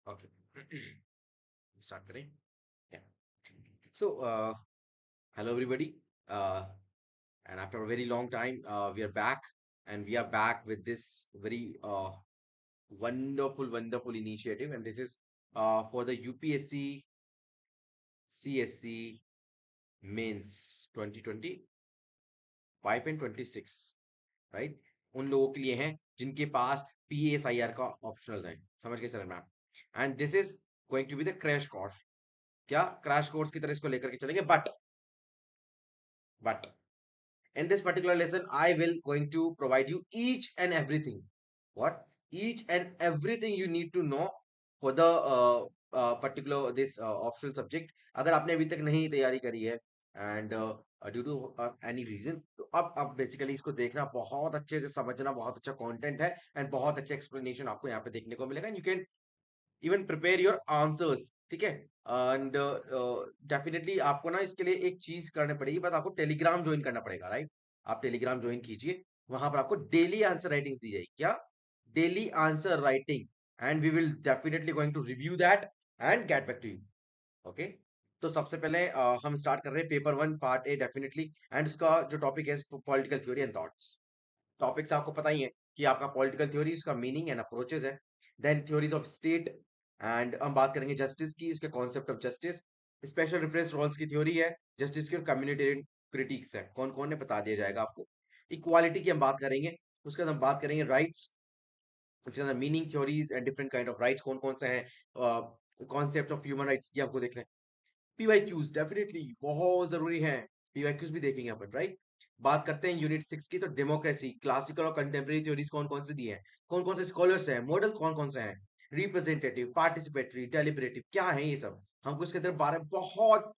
Okay. Start करें. Yeah. So, hello everybody. And after a very long time, we are back, and we are back with this very wonderful initiative, and this is for the UPSC CSC Mains 2025 and 26, right. उन लोगों के लिए हैं जिनके पास PSIR का optional है. समझ गए sir ma'am. And this is going to be the crash course. क्या क्रैश कोर्स की तरह इसको लेकर के चलेंगे. But in this particular lesson I will going to provide you each and everything. What? Each and everything you need to know for the particular this optional subject. अगर आपने अभी तक नहीं तैयारी करी है and due to any reason, तो अब बेसिकली इसको देखना, बहुत अच्छे से समझना. बहुत अच्छा कंटेंट है एंड बहुत अच्छा एक्सप्लेनेशन आपको यहाँ पे देखने को मिलेगा. And you can even prepare your answers. ठीक है. एंड डेफिनेटली आपको ना इसके लिए एक चीज करनी पड़ेगी, बट आपको टेलीग्राम ज्वाइन करना पड़ेगा, राइट. आप टेलीग्राम ज्वाइन कीजिए. वहां पर आपको डेली आंसर राइटिंग्स दी जाएगी. क्या? Daily answer writing. And we will definitely going to review that and get back to you. Okay. तो सबसे पहले हम स्टार्ट कर रहे हैं paper 1 part A definitely. And उसका जो टॉपिक है political theory and thoughts. Topics आपको पता ही है कि आपका पॉलिटिकल थ्योरी, उसका मीनिंग एंड अप्रोचेस है. Then theories of state. And हम बात करेंगे जस्टिस की, इसके concept of justice. Special reference roles की थ्योरी है जस्टिस की, और कम्युनिटेरियन क्रिटिक्स है. कौन कौन है बता दिया जाएगा आपको. इक्वालिटी की हम बात करेंगे. उसके बाद हम बात करेंगे राइट्स. उसके अंदर meaning theories and different kind of rights कौन कौन से हैं. कॉन्सेप्ट ऑफ ह्यूमन राइट्स की आपको देखना है. पीवाईक्यूज डेफिनेटली बहुत जरूरी है. पीवाईक्यूज भी देखेंगे अपन, राइट. बात करते हैं यूनिट 6 की. तो डेमोक्रेसी, क्लासिकल और कंटेम्प्रेरी थ्योरीज कौन कौन से दिए हैं, कौन कौन से स्कॉलर्स हैं, मॉडल कौन कौन से हैं. रिप्रेजेंटेटिव, पार्टिसिपेटरी, डेलिबरेटिव, क्या है ये सब. हमको इसके अंदर बारे में बहुत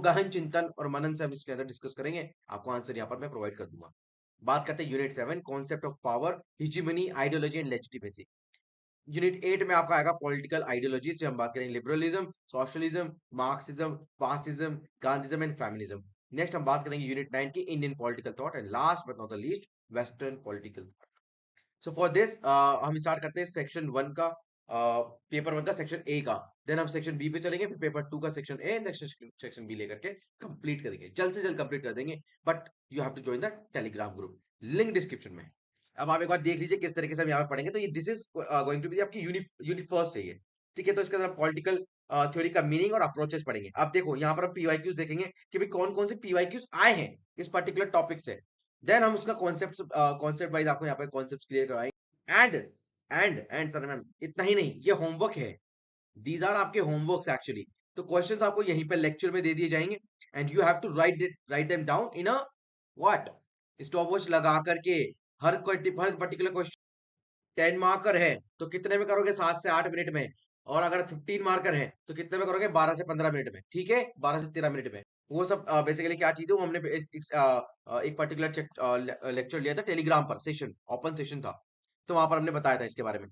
गहन चिंतन और मनन से हम इसके अंदर डिस्कस करेंगे. आपको आंसर यहाँ पर मैं प्रोवाइड कर दूंगा. बात करते हैं unit 7 concept of power, hegemony, ideology and legitimacy. Unit 8 में आपका आएगा पॉलिटिकल आइडियोलॉजी से हम बात करेंगे liberalism, socialism, Marxism, fascism, Gandhism and feminism. Next हम बात करेंगे यूनिट 9 की Indian political thought. And last but not the least, western political thought. So for this हम स्टार्ट करते हैं सेक्शन 1 का, पेपर 1 का सेक्शन ए का. देन हम सेक्शन बी पे चलेंगे, फिर पेपर 2 का section A and section B लेकर के कंप्लीट करेंगे. जल्द से जल्द कंप्लीट कर देंगे. But you have to join the Telegram group. Link description में. अब आप एक बार देख लीजिए किस तरीके से हम यहाँ पे पढ़ेंगे. तो ये this is going to be आपकी यूनिट फर्स्ट है ये. ठीक है. तो इसके अंदर पॉलिटिकल थ्योरी का मीनिंग और अप्रोचेस पढ़ेंगे. अब देखो यहाँ पर हम पीवाईक्यूज देखेंगे कि भाई कौन कौन से पीवाईक्यूज आए हैं इस पर्टिकुलर टॉपिक से. देन हम उसका कॉन्सेप्ट वाइज आपको यहाँ पर कॉन्सेप्ट क्लियर करवाएंगे. एंड सर मैम इतना ही नहीं, ये होमवर्क है. दीज आर आपके होमवर्क्स एक्चुअली. तो क्वेश्चंस आपको यहीं पे लेक्चर में दे दिए जाएंगे. And you have to write them down in a what, stopwatch लगा करके. हर पर्टिकुलर क्वेश्चन 10 मार्कर है तो कितने में करोगे, 7 से 8 मिनट में. और अगर 15 मार्कर है तो कितने में करोगे, 12 से 15 मिनट में. ठीक है, 12 से 13 मिनट में. वो सब बेसिकली क्या चीज है, वो हमने एक पर्टिकुलर लेक्चर लिया था टेलीग्राम पर. सेशन ओपन सेशन था, तो वहां पर हमने बताया था इसके बारे में.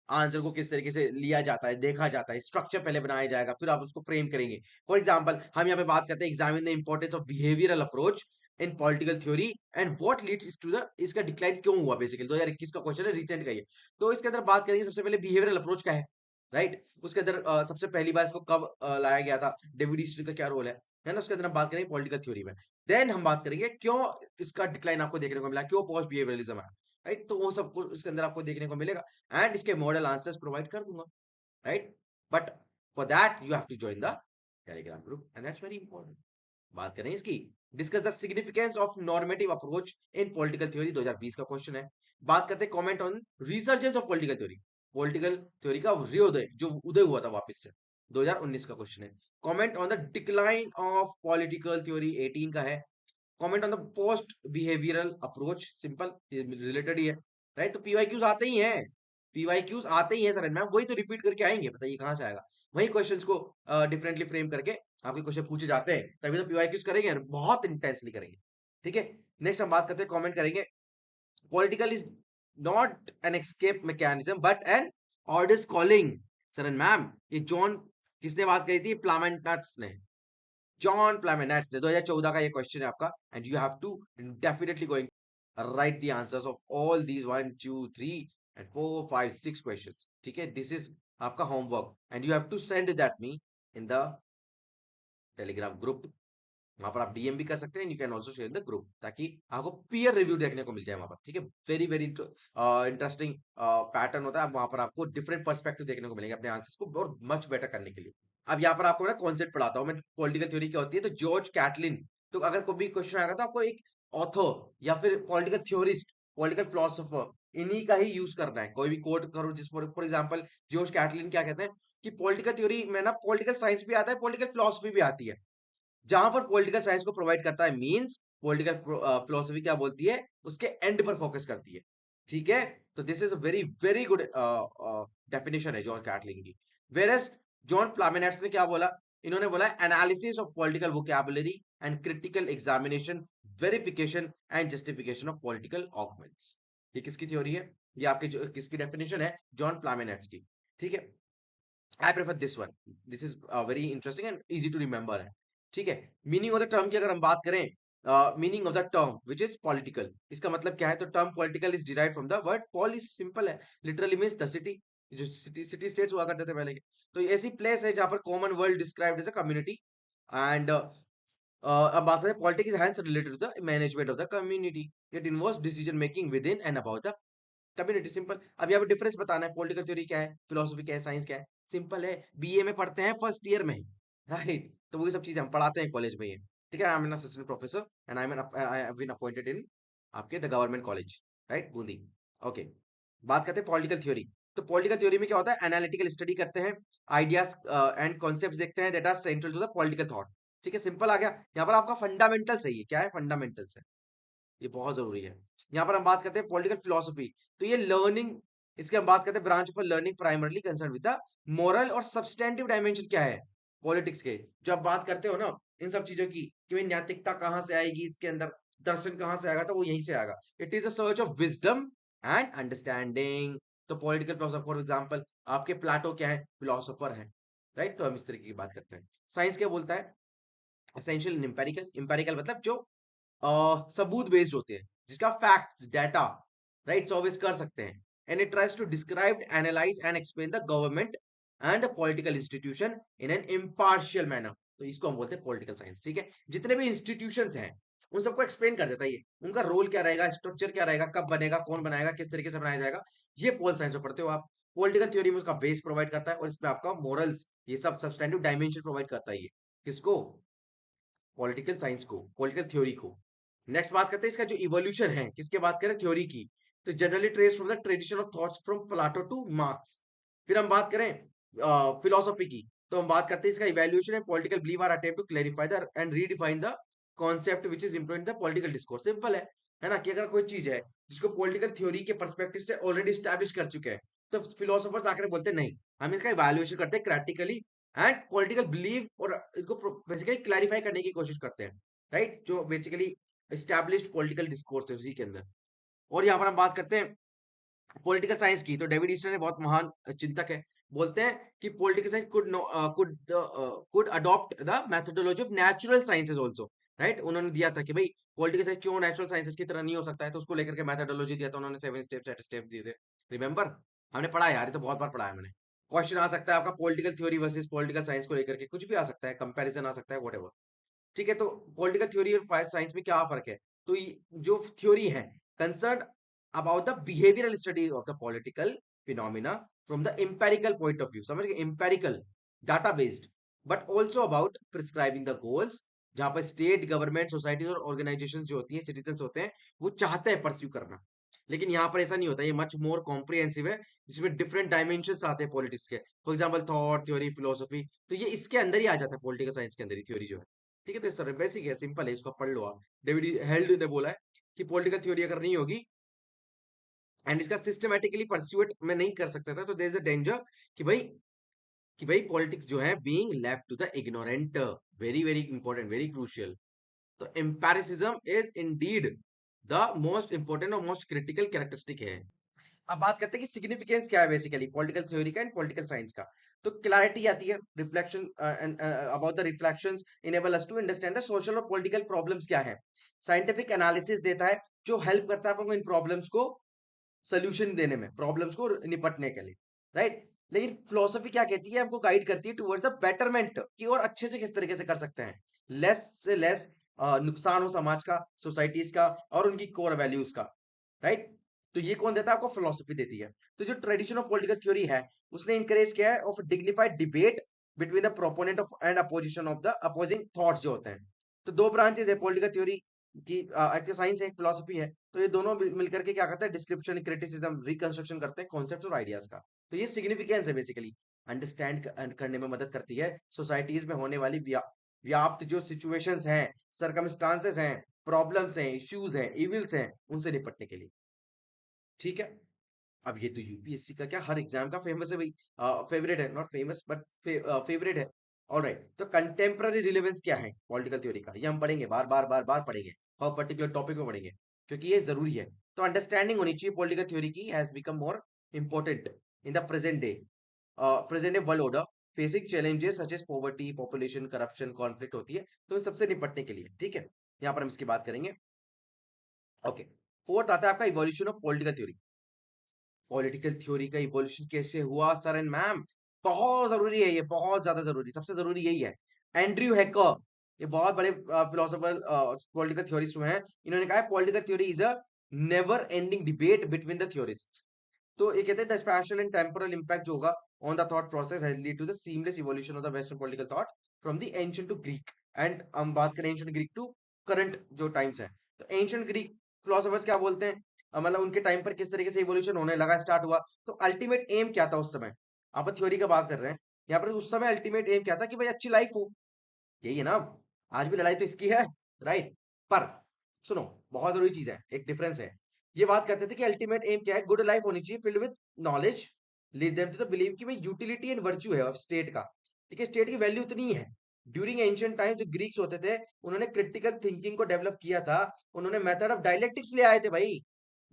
आंसर को किस तरीके से लिया जाता है, देखा जाता है, स्ट्रक्चर पहले बनाया जाएगा, फिर आप उसको फ्रेम करेंगे. फॉर एग्जांपल हम यहाँ पे बात करते हैं examine the importance of behavioural approach in political theory and what leads to the, इसका डिक्लाइन क्यों हुआ. बेसिकली 2021 का क्वेश्चन है, रिसेंट का ये. तो इसके अंदर बात करेंगे सबसे पहले बिहेवियरल अप्रोच का है, राइट. उसके अंदर सबसे पहली बार इसको कब लाया गया था, डेविड ईस्टर का क्या रोल है ना. उसके अंदर हम बात करेंगे पॉलिटिकल थ्योरी में. देन हम बात करेंगे क्यों इसका डिक्लाइन आपको देखने को मिला, क्यों पोस्ट बिहेवियरलिज्म है, राइट. तो वो सब कुछ इसके अंदर आपको देखने को मिलेगा. एंड इसके मॉडल आंसर्स प्रोवाइड कर दूंगा, right. But for that you have to join the Telegram group and that's very important. बात करें इसकी, discuss the significance of normative approach in political theory, 2020 का क्वेश्चन है. बात करते हैं comment on resurgence of political theory, political theory का रियोदय, जो उदय हुआ था वापस से, 2019 का क्वेश्चन है. Comment on the decline of political theory, 18 का है. Comment on the post behavioural approach, simple related ही है, राइट. तो पीवाईक्यूज आते ही हैं, पीवाईक्यूज आते ही हैं सर मैम, वही तो रिपीट करके आएंगे. बताइए कहां से आएगा. वही क्वेश्चंस को डिफरेंटली फ्रेम करके आपके क्वेश्चन पूछे जाते हैं, तभी तो पीवाईक्यूज करेंगे, बहुत इंटेंसली करेंगे. ठीक है. नेक्स्ट हम बात करते हैं, कमेंट करेंगे, political is not an escape mechanism but an orders calling. Sir ma'am ये जॉन किसने बात करी थी, प्लामेंटस ने, जॉन प्लामेनेट्स ने. 2014 का ये क्वेश्चन है आपका. And you have to definitely going write the answers of all these 1 2 3 and 4 5 6 questions, ठीक है, दिस इज आपका homework and you have to send that me in the Telegram group. वहां पर आप डीएम भी कर सकते हैं, you can also share the group, ताकि आपको पीयर रिव्यू देखने को मिल जाए वहां पर, ठीक है। वेरी वेरी इंटरेस्टिंग पैटर्न होता है, वहां पर आपको डिफरेंट पर्सपेक्टिव देखने को मिलेंगे अपने आंसर्स को और मच बेटर करने के लिए। अब यहाँ पर आपको ना कॉन्सेप्ट पढ़ाता हूँ मैं, पॉलिटिकल थ्योरी क्या होती है। तो जॉर्ज कैटलिन, तो अगर कोई भी क्वेश्चन आएगा तो आपको एक ऑथर या फिर पॉलिटिकल थ्योरिस्ट, पॉलिटिकल फिलोसोफर, इन्हीं का ही यूज करना है। कोई भी कोट करो, जिस फॉर एग्जाम्पल जॉर्ज कैटलिन क्या कहते हैं कि पॉलिटिकल थ्योरी में ना पॉलिटिकल साइंस भी आता है, पॉलिटिकल फिलोसफी भी आती है। जहां पर पॉलिटिकल साइंस को प्रोवाइड करता है, मींस पॉलिटिकल फिलोसफी क्या बोलती है, उसके एंड पर फोकस करती है, ठीक है। तो this is a very very good definition है जॉन कैटलिन की। वेरस जॉन प्लामेनेट्स ने क्या बोला, इन्होंने बोला analysis of political vocabulary and critical examination, verification and justification of political arguments. ये किसकी थ्योरी है, ये आपके जो किसकी डेफिनेशन है, जॉन प्लामेनेट्स की, ठीक है। I prefer this one, this is very interesting and easy to remember है, ठीक है। मीनिंग ऑफ द टर्म की अगर हम बात करें, meaning of the term which is political, इसका मतलब क्या है, तो term political is derive from the word polis, simple है, लिटरली मीन्स द सिटी, जो सिटी स्टेट्स हुआ करते थे पहले के। तो ये ऐसी प्लेस है जहां पर common world described as a community and अब बात करें, politics is hence related to the management of the community, it involves decision making within and about the community, simple. अब यहाँ पे डिफरेंस बताना है, पॉलिटिकल थ्योरी क्या है, फिलोसफी क्या है, साइंस क्या है, सिंपल है। बीए में पढ़ते हैं फर्स्ट ईयर में, राइट, तो वही सब चीजें हम पढ़ाते हैं कॉलेज में, ये ठीक है। I am an assistant professor and I have been appointed in आपके the government college, right, Bundi. Okay, बात करते हैं पॉलिटिकल थ्योरी। तो पॉलिटिकल थ्योरी में क्या होता है, एनालिटिकल स्टडी करते हैं, आइडियाज एंड कॉन्सेप्ट देखते हैं that are central to the political thought, ठीक है, सिंपल आ गया। यहाँ पर आपका फंडामेंटल्स है, ये क्या है, फंडामेंटल्स है, ये बहुत जरूरी है। यहाँ पर हम बात करते हैं पॉलिटिकल फिलोसफी, तो ये लर्निंग, इसके हम बात करते हैं branch of learning primarily concern with the moral और सब्सटेंटिव डायमेंशन क्या है पॉलिटिक्स के। जो आप बात करते हो ना इन सब चीजों की कि भाई नैतिकता कहाँ से आएगी, इसके अंदर दर्शन कहाँ से आएगा, तो वो यहीं से आएगा। It is a search of wisdom and understanding. तो पॉलिटिकल फिलोसफर फॉर एग्जाम्पल आपके प्लाटो क्या है, फिलोसोफर है, राइट। तो हम इस तरीके की बात करते हैं। साइंस क्या बोलता है, एसेंशियल इंपेरिकल, इंपेरिकल मतलब जो सबूत बेस्ड होते हैं, जिसका फैक्ट्स डाटा राइट सर्विस कर सकते हैं। And it tries to describe analyse and explain the government and political institution in an impartial manner. तो इसको हम बोलते हैं पॉलिटिकल साइंस, ठीक है। जितने भी इंस्टीट्यूशंस हैं उन सबको एक्सप्लेन कर देता है ये, उनका रोल क्या रहेगा, स्ट्रक्चर क्या रहेगा, कब बनेगा, कौन बनाएगा, किस तरीके से बनाया जाएगा, ये पोल साइंस में पढ़ते हो आप। पॉलिटिकल थ्योरी में उसका बेस प्रोवाइड करता है और इसमें आपका मोरल्स, ये सब सब्सटेंटिव डायमेंशन प्रोवाइड करता है ये, किसको, पॉलिटिकल साइंस को, पॉलिटिकल थ्योरी को। नेक्स्ट बात करते हैं इसका जो इवोल्यूशन है, किसके बात करें, थ्योरी की। तो generally trace from the tradition of thoughts from Plato two marks. फिर हम बात करें फिलोसॉफी की, तो हम बात करते हैं इसका इवैल्यूएशन है, political believe are attempt to clarify the and redefine the concept which is employed in the political discourse, simple है ना, कि अगर कोई चीज है जिसको पॉलिटिकल थ्योरी के पर्सपेक्टिव से ऑलरेडी स्टैब्लिश कर चुके हैं, तो फिलोसोफर्स आकर बोलते हैं नहीं, हम इसका इवैल्यूएशन करते हैं प्रैक्टिकली एंड पॉलिटिकल बिलीव, और इनको बेसिकली क्लैरिफाई करने की कोशिश करते हैं, राइट, जो बेसिकली एस्टैब्लिश्ड पॉलिटिकल डिस्कोर्स है उसी के अंदर। और यहाँ पर हम बात करते हैं पॉलिटिकल साइंस की, तो डेविड ईस्टर ने बहुत महान चिंतक है, बोलते हैं कि political science could adopt the methodology of natural sciences also, right. उन्होंने दिया था कि भाई पॉलिटिकल साइंस क्यों नेचुरल साइंसेज की तरह नहीं हो सकता है, तो उसको लेकर के मेथोडोलॉजी दिया था उन्होंने, 7 स्टेप्स 8 स्टेप दिए थे, रिमेंबर, हमने पढ़ा है यार, ये तो बहुत बार पढ़ा है मैंने। क्वेश्चन आ सकता है आपका political theory versus political science को लेकर के, कुछ भी आ सकता है, कंपैरिजन आ सकता है, व्हाटएवर, ठीक है। तो पॉलिटिकल थ्योरी और साइंस में क्या फर्क है, तो जो थ्योरी है concern about the behavioural study of the political phenomena from the empirical point of view, समझ गए, empirical data based, but also about prescribing the goals, जहां पर स्टेट गवर्नमेंट सोसाइटी और ऑर्गेनाइजेशन जो होती है, सिटीजन होते हैं, वो चाहते हैं परस्यू करना। लेकिन यहाँ पर ऐसा नहीं होता, ये मच मोर कॉम्प्रिहेंसिव है, जिसमें डिफरेंट डायमेंशंस आते हैं पॉलिटिक्स के, for example thought, theory, philosophy, तो ये इसके अंदर ही आ जाता है, पॉलिटिकल साइंस के अंदर ही थ्योरी जो है, ठीक है। तो इस तरह बेसिक है, सिंपल है, इसको पढ़ लो आप। डेविड हेल्ड ने बोला है कि पॉलिटिकल थ्योरी अगर नहीं होगी एंड इसका सिस्टमेटिकली परस्यूट में नहीं कर सकता था, तो देयर इज अ डेंजर कि भाई पॉलिटिक्स जो है being left to the ignorant, very very important, very crucial. तो empiricism is indeed the most important और मोस्ट क्रिटिकल कैरेक्टरिस्टिक है। अब बात करते हैं कि सिग्निफिकेंस क्या है बेसिकली पॉलिटिकल थ्योरी का एंड पॉलिटिकल साइंस का। तो क्लैरिटी आती है, reflection about the reflections enable us to understand the social और पॉलिटिकल प्रॉब्लम्स क्या है। साइंटिफिक एनालिसिस देता है जो हेल्प करता है आपको इन प्रॉब्लम्स को सोल्यूशन देने में, प्रॉब्लम्स को निपटने के लिए, राइट। लेकिन फिलोसफी क्या कहती है, हमको गाइड करती है टुवर्ड्स द बेटरमेंट, कि और अच्छे से किस तरीके से कर सकते हैं, लेस से लेस नुकसान हो समाज का, सोसाइटीज का और उनकी कोर वैल्यूज का, राइट। तो ये कौन देता है आपको, फिलोसफी देती है। तो जो ट्रेडिशन ऑफ पॉलिटिकल थ्योरी है, उसने इंकरेज किया है of dignified debate between the proponent of and opposition of the opposing thoughts जो होते हैं। तो दो ब्रांचेस है पॉलिटिकल थ्योरी की, एक साइंस है, एक फिलोसफी है। तो ये दोनों मिलकर के क्या करते हैं, डिस्क्रिप्शन, क्रिटिसिज्म, रिकंस्ट्रक्शन करते हैं कॉन्सेप्ट्स और आइडियाज का। तो ये सिग्निफिकेंस है बेसिकली, अंडरस्टैंड करने में मदद करती है सोसाइटीज में होने वाली व्याप्त जो सिचुएशंस हैं, सरकमस्टांसेस हैं, प्रॉब्लम्स हैं, इश्यूज हैं, इविल्स हैं, उनसे निपटने के लिए। ठीक है। अब ये तो यूपीएससी का क्या, हर एग्जाम का फेमस है भाई, फेवरेट है, नॉट फेमस बट फेवरेट है। ऑलराइट, तो कंटेम्पररी रिलेवेंस क्या है पॉलिटिकल थ्योरी का, ये हम पढ़ेंगे, बार बार बार बार पढ़ेंगे, हर पर्टिकुलर टॉपिक में पढ़ेंगे, क्योंकि ये जरूरी है। तो अंडरस्टैंडिंग होनी चाहिए पॉलिटिकल थ्योरी की, has become more important in the present day world order, facing challenges such as poverty, population, corruption, conflict होती है, तो इन सबसे निपटने के लिए, ठीक है। यहाँ पर हम इसकी बात करेंगे। ओके, फोर्थ आता है आपका evolution of political theory. Political theory का इवोल्यूशन कैसे हुआ सर एंड मैम, बहुत जरूरी है ये, बहुत ज्यादा जरूरी, सबसे जरूरी यही है। एंड्रयू हैकर, ये बहुत बड़े फिलोसोफर, पॉलिटिकल थ्योरिस्ट हुए हैं, इन्होंने कहा है political theory is a never ending debate between the theorist. तो ये कहते हैं the special and temporal impact जो होगा on the thought process has lead to the seamless evolution of the western political thought from the ancient to Greek, and हम बात करें ancient Greek to current जो टाइम्स है, तो ancient Greek philosophers क्या बोलते हैं, मतलब उनके टाइम पर किस तरीके से इवोल्यूशन होने लगा, स्टार्ट हुआ। तो अल्टीमेट एम क्या था उस समय, आप थ्योरी का बात कर रहे हैं यहाँ पर, उस समय अल्टीमेट एम क्या था कि भाई अच्छी लाइफ हो, यही है ना। आज भी लड़ाई तो इसकी है, राइट। पर सुनो, बहुत जरूरी चीज है, एक डिफरेंस है। ये बात करते थे कि अल्टीमेट एम क्या है, गुड लाइफ होनी चाहिए filled with knowledge, lead them to the believe कि भाई यूटिलिटी एंड वर्च्यू है स्टेट का, ठीक है, स्टेट की वैल्यू इतनी है। ड्यूरिंग एंशियंट टाइम जो ग्रीक्स होते थे, उन्होंने क्रिटिकल थिंकिंग को डेवलप किया था, उन्होंने मेथड ऑफ डायलेक्टिक्स ले आए थे भाई।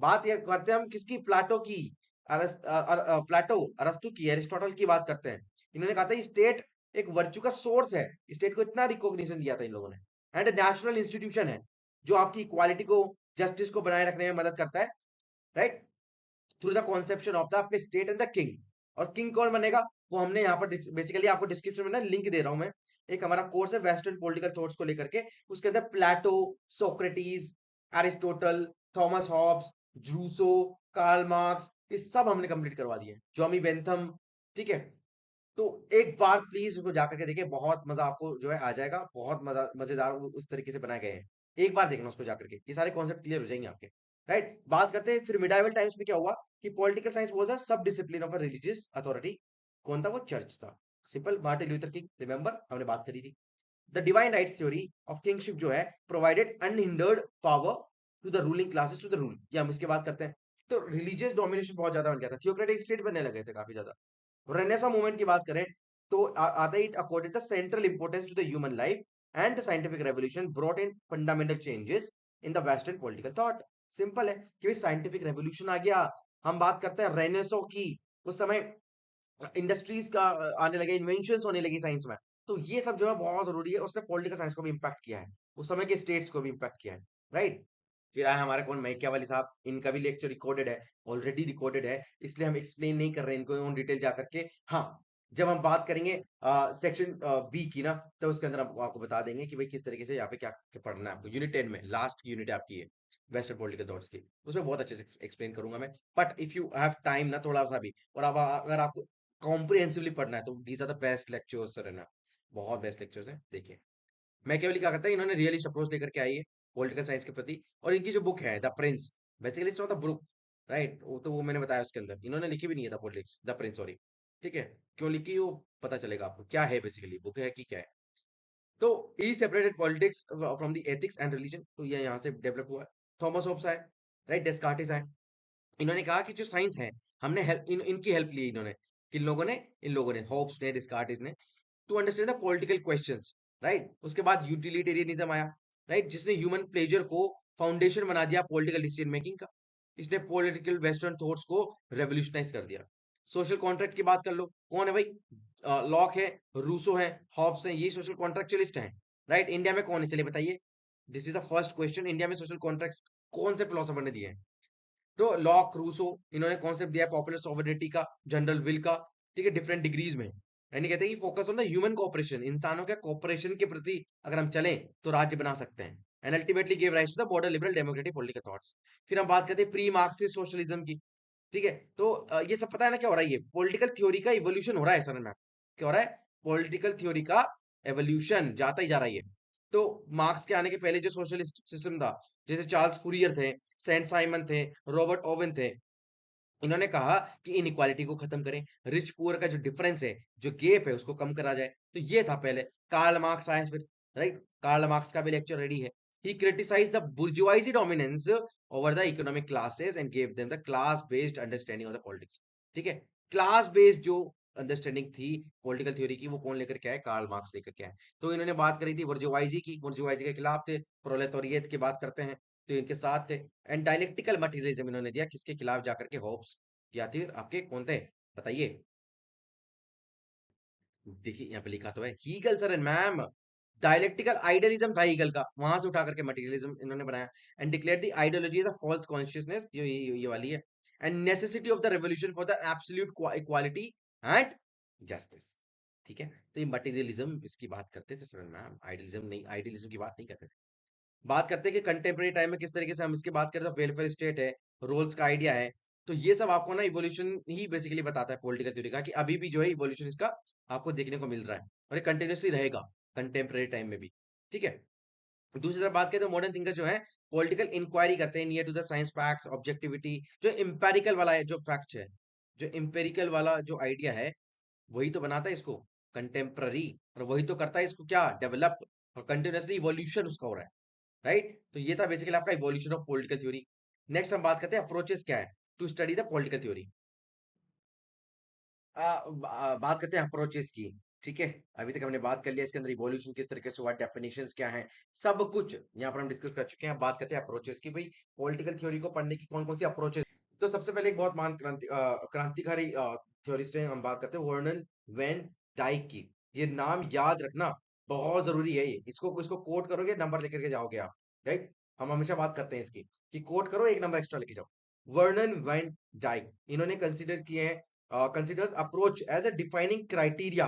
बात ये करते हैं हम किसकी, प्लाटो की, प्लाटो, अरस्तु की, एरिस्टोटल की बात करते हैं। इन्होंने कहा था स्टेट एक वर्च्यू का सोर्स है, स्टेट को इतना रिकॉग्निशन दिया था इन लोगों ने, एंड नेशनल इंस्टीट्यूशन है जो आपकी इक्वालिटी को, जस्टिस को बनाए रखने में मदद करता है, right, through the conception of the आपके स्टेट एंड द किंग। और किंग कौन बनेगा, वो हमने यहाँ पर बेसिकली आपको डिस्क्रिप्शन में ना लिंक दे रहा हूं मैं, एक हमारा कोर्स है वेस्टर्न पॉलिटिकल थॉट्स को लेकर के, उसके अंदर Plato, Socrates, Aristotle, Thomas Hobbes, Rousseau, Karl Marx, ये सब हमने कंप्लीट करवा दिए, जॉमी बेंथम, ठीक है। तो एक बार प्लीज उसको जाकर के देखिए, बहुत मजा आपको जो है आ जाएगा, बहुत मजा, मजेदार उस तरीके से बनाए गए हैं। एक बार देखना उसको जाकर के, ये सारे कॉन्सेप्ट क्लियर हो जाएंगे आपके, राइट। बात करते हैं फिर मिडाइवल टाइम्स में क्या हुआ, कि political science was a sub discipline of a religious authority. कौन था वो, चर्च था, simple, Martin Luther King, remember हमने बात करी थी। The divine rights theory of kingship जो है provided unhindered power to the ruling classes to the rule, ये हम इसके बात करते हैं। तो रिलीजियस डोमिनेशन बहुत ज्यादा बन गया था, थियोक्रेटिक स्टेट बनने लगे थे काफी ज्यादा। रेनेसा मूवमेंट की बात करें तो आता है, it accorded the central importance to the human life and the scientific revolution brought in fundamental changes in the western political thought. Simple है कि भाई साइंटिफिक रेवोल्यूशन आ गया। हम बात करते हैं रेनेसो की, उस समय इंडस्ट्रीज का आने लगे, इन्वेंशन होने लगी साइंस में। तो ये सब जो है बहुत जरूरी है, उसने पॉलिटिकल साइंस को भी इम्पैक्ट किया है, उस समय के स्टेट्स को भी इम्पैक्ट किया है, राइट। फिर आए हमारे कौन, मैकियावेली साहब, इनका भी लेक्चर रिकॉर्डेड है, ऑलरेडी रिकॉर्डेड है, इसलिए हम एक्सप्लेन नहीं कर रहे हैं इनको ऑन डिटेल जाकर के। हाँ, जब हम बात करेंगे सेक्शन बी की ना, तो उसके अंदर हम आपको बता देंगे कि भाई किस तरीके से यहाँ पे क्या क्या पढ़ना है आपको, यूनिट 10 में लास्ट यूनिट है आपकी, ये वेस्टर्न पॉलिटिकल थॉट्स की, उसमें बहुत अच्छे से एक्सप्लेन करूंगा मैं। But if you have time ना थोड़ा सा भी, और अब अगर आपको कॉम्प्रिहेंसिवली पढ़ना है, तो these are the best lectures sir, है ना, बहुत बेस्ट लेक्चर्स हैं, देखिए। मैकियावेली क्या करता है, इन्होंने रियलिस्ट अप्रोच लेकर के आई है पॉलिटिकल साइंस के प्रति, और इनकी जो बुक है the Prince, basically it's not the book, right, वो तो वो मैंने बताया, उसके अंदर इन्होंने लिखी भी नहीं है the politics, the Prince, sorry, ठीक है। क्यों लिखी वो पता चलेगा आपको, क्या है बेसिकली बुक है कि क्या है। तो he separated politics from the ethics and religion, तो ये यहाँ से डेवलप हुआ है। थॉमस होब्स आए, राइट, डेस्कार्टिस आए, इन्होंने कहा कि जो साइंस है, हमने हेल्प इनकी हेल्प ली इन्होंने, किन लोगों ने, इन लोगों ने, होब्स ने, डिस्कार्टिस ने, to understand the political questions, right. उसके बाद यूटिलिटेरियनिज्म आया, राइट, जिसने ह्यूमन प्लेजर को फाउंडेशन बना दिया पॉलिटिकल डिसीजन मेकिंग का। इसने पॉलिटिकल वेस्टर्न थॉट्स को रेवोल्यूशनाइज कर दिया। सोशल कॉन्ट्रैक्ट की बात कर लो, कौन है भाई, लॉक है, रूसो है, हॉब्स है, ये सोशल कॉन्ट्रैक्चुअलिस्ट हैं, राइट। इंडिया में कौन है, चलिए बताइए, this is the first question, India में सोशल कॉन्ट्रैक्ट कौन से फिलोसोफर ने दिए हैं, तो लॉक, रूसो, इन्होंने कॉन्सेप्ट दिया है पॉपुलर सॉवरेनिटी का, जनरल विल का, ठीक है, डिफरेंट डिग्रीज में। यानी कहते हैं कि focus on the human cooperation, इंसानों के कोऑपरेशन के प्रति अगर हम चलें तो राज्य बना सकते हैं। And ultimately give rise to the modern liberal democratic political thoughts. फिर हम बात करते हैं प्री मार्क्सिस्ट सोशलिज्म की, ठीक है। तो ये सब पता है ना क्या हो रहा है, ये पॉलिटिकल थ्योरी का इवोल्यूशन हो रहा है सर में। क्या हो रहा है, पॉलिटिकल थ्योरी का एवोल्यूशन जाता ही जा रहा है ये। तो मार्क्स के आने के पहले जो सोशलिस्ट सिस्टम था, जैसे चार्ल्स फूरियर थे, सेंट साइमन थे, रॉबर्ट ओवन थे, इन्होंने कहा कि इनइक्वालिटी को खत्म करें, रिच पुअर का जो डिफरेंस है, जो गैप है, उसको कम करा जाए। तो ये था पहले। कार्ल मार्क्स आए फिर, राइट। कार्ल मार्क्स का भी लेक्चर रेडी है। He criticise the bourgeoisie dominance over the economic classes and gave them the class based understanding of the politics, ठीक है। क्लास बेस्ड जो अंडरस्टैंडिंग थी पॉलिटिकल थ्योरी की, वो कौन लेकर के आए, कार्ल मार्क्स लेकर के आए। तो इन्होंने बात करी थी बुर्जुआइजी की, बुर्जुआइजी के खिलाफ थे। प्रोलेटोरियत की बात करते हैं तो इनके साथ थे। एंड डायलेक्टिकल मटेरियलिज्म इन्होंने दिया, किसके खिलाफ जाकर के, होब्स या फिर आपके कौन थे, बताइए। देखिए यहाँ पे लिखा तो है Hegel sir and ma'am. Dialectical idealism था हीगल का, वहां से उठा करके मटेरियलिज्म इन्होंने बनाया। And declare the ideology as a false consciousness, ये वाली है। And necessity of the revolution for the absolute equality and justice, ठीक है। तो ये मटेरियलिज्म इसकी बात करते थे सर मैम, आइडियलिज्म नहीं, आइडियलिज्म की बात नहीं करते थे। बात करते हैं कि कंटेम्प्रेरी टाइम में किस तरीके से हम इसकी बात करें, तो वेलफेयर स्टेट है, रोल्स का आइडिया है। तो ये सब आपको ना इवोल्यूशन ही बेसिकली बताता है पॉलिटिकल थ्योरी का, कि अभी भी जो है इवोल्यूशन इसका आपको देखने को मिल रहा है, और ये कंटिन्यूसली रहेगा कंटेम्प्रेरी टाइम में भी, ठीक है। दूसरी तरफ बात करें तो मॉडर्न थिंकर जो है पॉलिटिकल इंक्वायरी करते हैं near to the science facts objectivity, जो इंपेरिकल वाला है, जो फैक्ट है, जो इंपेरिकल वाला जो आइडिया है, वही तो बनाता है इसको कंटेम्प्ररी, और वही तो करता है इसको क्या, डेवलप, और कंटिन्यूसली इवोल्यूशन उसका हो रहा है, राइट। तो ये था बेसिकली आपका evolution of political theory. Next हम बात करते हैं अप्रोचेस क्या है to study the political theory. बात करते हैं अप्रोचेस की, ठीक है। अभी तक हमने बात कर लिया इसके अंदर इवोल्यूशन किस तरीके से हुआ, डेफिनेशंस क्या है, सब कुछ यहाँ पर हम डिस्कस कर चुके हैं। बात करते हैं अप्रोचेस की, भाई पॉलिटिकल थ्योरी को पढ़ने की कौन कौन सी अप्रोचेस। तो सबसे पहले एक बहुत महान क्रांतिकारी थ्योरिस्ट है, हम बात करते हैं वर्नन वैन डाइक की। ये नाम याद रखना बहुत जरूरी है, ये इसको इसको कोट करोगे नंबर लेकर के जाओगे आप, राइट। हम हमेशा बात करते हैं इसकी कि कोट करो एक नंबर एक्स्ट्रा लेके जाओ। वर्नन वैन डाइक, इन्होंने कंसीडर किए हैं, considers approach as a defining criteria